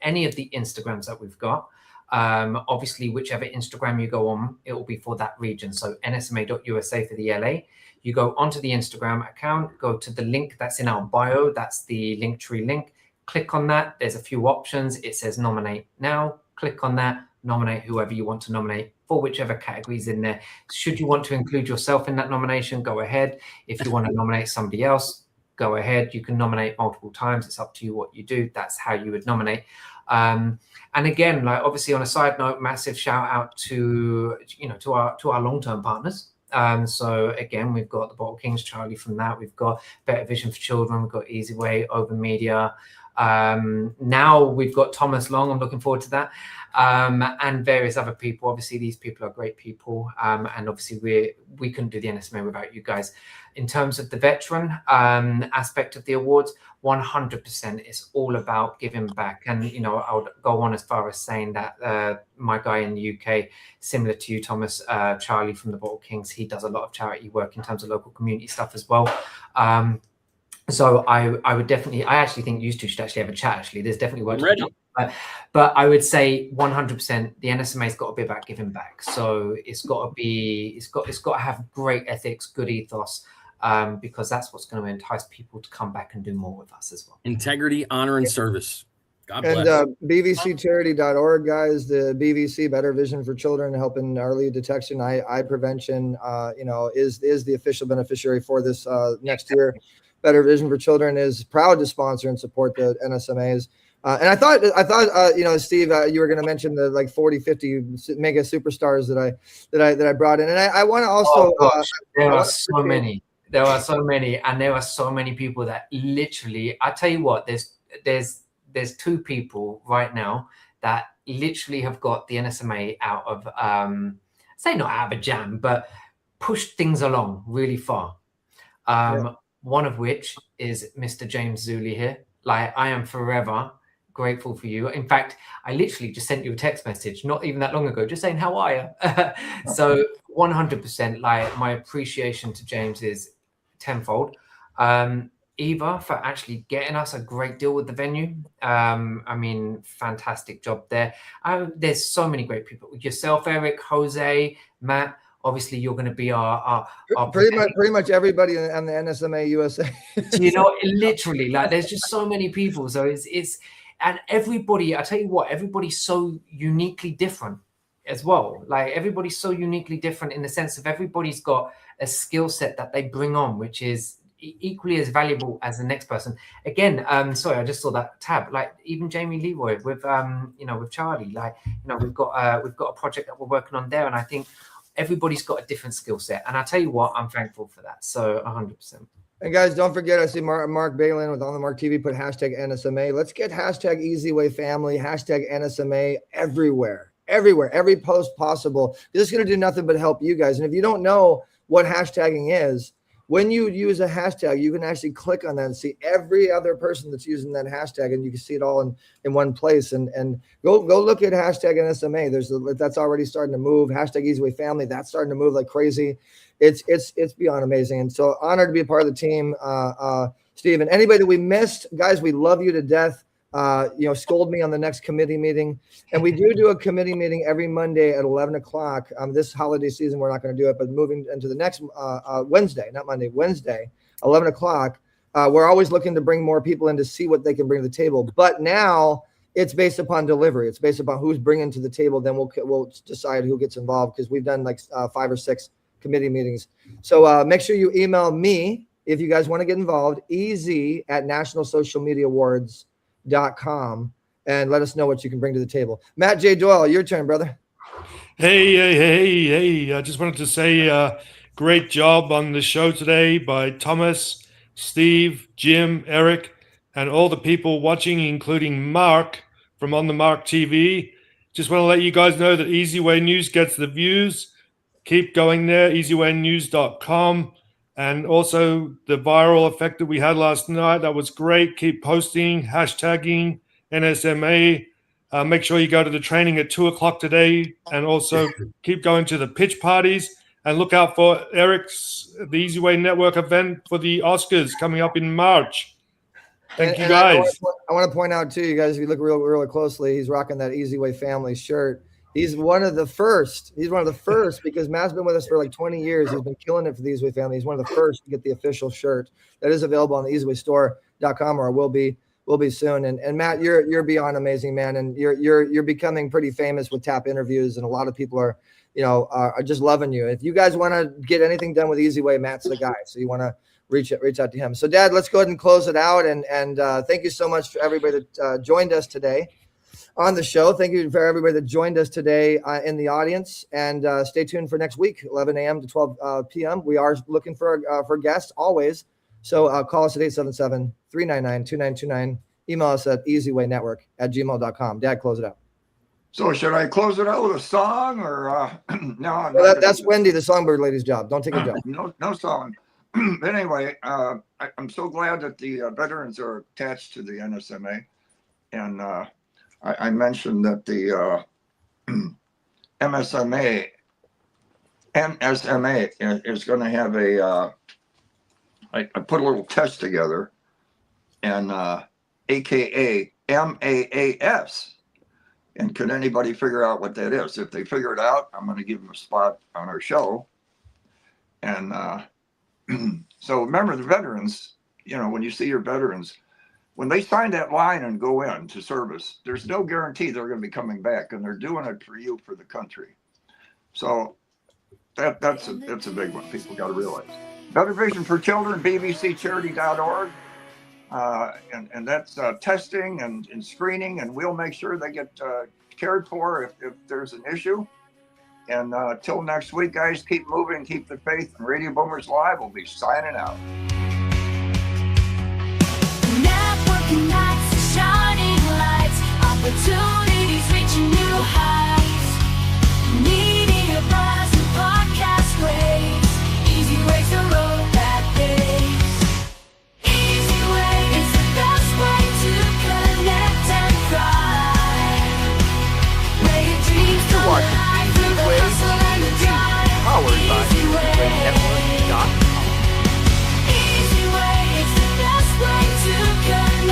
any of the Instagrams that we've got. Obviously, whichever Instagram you go on, it will be for that region. So NSMA.USA for the LA. You go onto the Instagram account, go to the link that's in our bio. That's the Linktree link. Click on that. There's a few options. It says nominate now. Click on that. Nominate whoever you want to nominate for whichever categories in there. Should you want to include yourself in that nomination, go ahead. If you want to nominate somebody else, go ahead. You can nominate multiple times. It's up to you what you do. That's how you would nominate. And again, like obviously on a side note, massive shout out to our long-term partners. So again, we've got the Bottle Kings, Charlie from that. We've got Better Vision for Children. We've got EZWay, Over Media. Now we've got Thomas Long. I'm looking forward to that. And various other people. Obviously, these people are great people. And obviously, we couldn't do the NSMA without you guys. In terms of the veteran aspect of the awards, 100% it's all about giving back. And, I would go on as far as saying that my guy in the UK, similar to you, Thomas, Charlie from the Bottle Kings, he does a lot of charity work in terms of local community stuff as well. So I would definitely, I actually think you two should actually have a chat. Actually, there's definitely work to do. But I would say 100% the NSMA's got to be about giving back. So it's got to have great ethics, good ethos, because that's what's going to entice people to come back and do more with us as well. Integrity, honor, and service. God bless. And bvccharity.org, guys, the BVC, Better Vision for Children, helping early detection, eye prevention, is the official beneficiary for this next year. Better Vision for Children is proud to sponsor and support the NSMAs. And I thought, Steve, you were going to mention the like 40, 50 mega superstars that I brought in. And I want to also, there are so many, and there are so many people that literally, I tell you what, there's two people right now that literally have got the NSMA out of, say not out of a jam, but pushed things along really far. One of which is Mr. James Zuley here. Like, I am forever grateful for you. In fact, I literally just sent you a text message not even that long ago, just saying, how are you? So 100%, like, my appreciation to James is tenfold. Eva for actually getting us a great deal with the venue. I mean, fantastic job there. There's so many great people. Yourself, Eric, Jose, Matt. Obviously, you're going to be our pretty much everybody on the NSMA USA. Literally, like there's just so many people. So it's and everybody. I tell you what, everybody's so uniquely different as well. Like everybody's so uniquely different in the sense of everybody's got a skill set that they bring on, which is equally as valuable as the next person. Again, sorry, I just saw that tab. Like even Jamie Leroy with with Charlie. Like we've got a project that we're working on there, and I think everybody's got a different skill set. And I tell you what, I'm thankful for that. So 100%. And guys, don't forget, I see Mark Balin with On the Mark TV put hashtag NSMA. Let's get hashtag EZWay family, hashtag NSMA everywhere, every post possible. This is going to do nothing but help you guys. And if you don't know what hashtagging is, when you use a hashtag, you can actually click on that and see every other person that's using that hashtag, and you can see it all in one place. And go look at hashtag NSMA. That's already starting to move. Hashtag EZWay family, that's starting to move like crazy. It's beyond amazing. And so honored to be a part of the team. Steve, and anybody that we missed, guys, we love you to death. Scold me on the next committee meeting. And we do a committee meeting every Monday at 11 o'clock. This holiday season, we're not going to do it, but moving into the next Wednesday, 11 o'clock, we're always looking to bring more people in to see what they can bring to the table. But now it's based upon delivery. It's based upon who's bringing to the table. Then we'll decide who gets involved, because we've done like 5 or 6 committee meetings. So make sure you email me if you guys want to get involved, ez@nationalsocialmediaawards.com, and let us know what you can bring to the table. Matt J. Doyle, your turn, brother. Hey. I just wanted to say great job on the show today by Thomas, Steve, Jim, Eric, and all the people watching, including Mark from On the Mark TV. Just want to let you guys know that EZWay News gets the views. Keep going there, EZWaynews.com. And also the viral effect that we had last night, that was great. Keep posting, hashtagging NSMA. Make sure you go to the training at 2 o'clock today, and also keep going to the pitch parties, and look out for Eric's, the EZWay Network event for the Oscars coming up in March. Thank you, I guys. want to point out too, you guys, if you look really closely, he's rocking that EZWay family shirt. He's one of the first. He's one of the first because Matt's been with us for like 20 years. He's been killing it for the EZWay family. He's one of the first to get the official shirt that is available on the EZWayStore.com, or will be soon. And Matt, you're beyond amazing, man, and you're becoming pretty famous with Tap interviews, and a lot of people are just loving you. If you guys want to get anything done with EZWay, Matt's the guy. So you want to reach out to him. So Dad, let's go ahead and close it out. And thank you so much for everybody that joined us today on the show. Thank you for everybody that joined us today in the audience, and stay tuned for next week, 11 a.m. to 12 p.m. We are looking for guests always. So call us at 877-399-2929. Email us at easywaynetwork@gmail.com. Dad, close it out. So should I close it out with a song, or no? Well, that's Wendy, the songbird lady's job. Don't take a job. No song. But anyway, I'm so glad that the veterans are attached to the NSMA, and I mentioned that the NSMA is going to have I put a little test together, and AKA MAAS. And could anybody figure out what that is? If they figure it out, I'm going to give them a spot on our show. And so remember, the veterans, when you see your veterans, when they sign that line and go into service, there's no guarantee they're going to be coming back, and they're doing it for you, for the country. So that's a big one. People got to realize. Better Vision for Children, bbccharity.org. And that's testing and screening, and we'll make sure they get cared for if there's an issue. And till next week, guys, keep moving, keep the faith, and Radio Boomers Live will be signing out. Networking nights, shining lights, opportunities reaching new heights.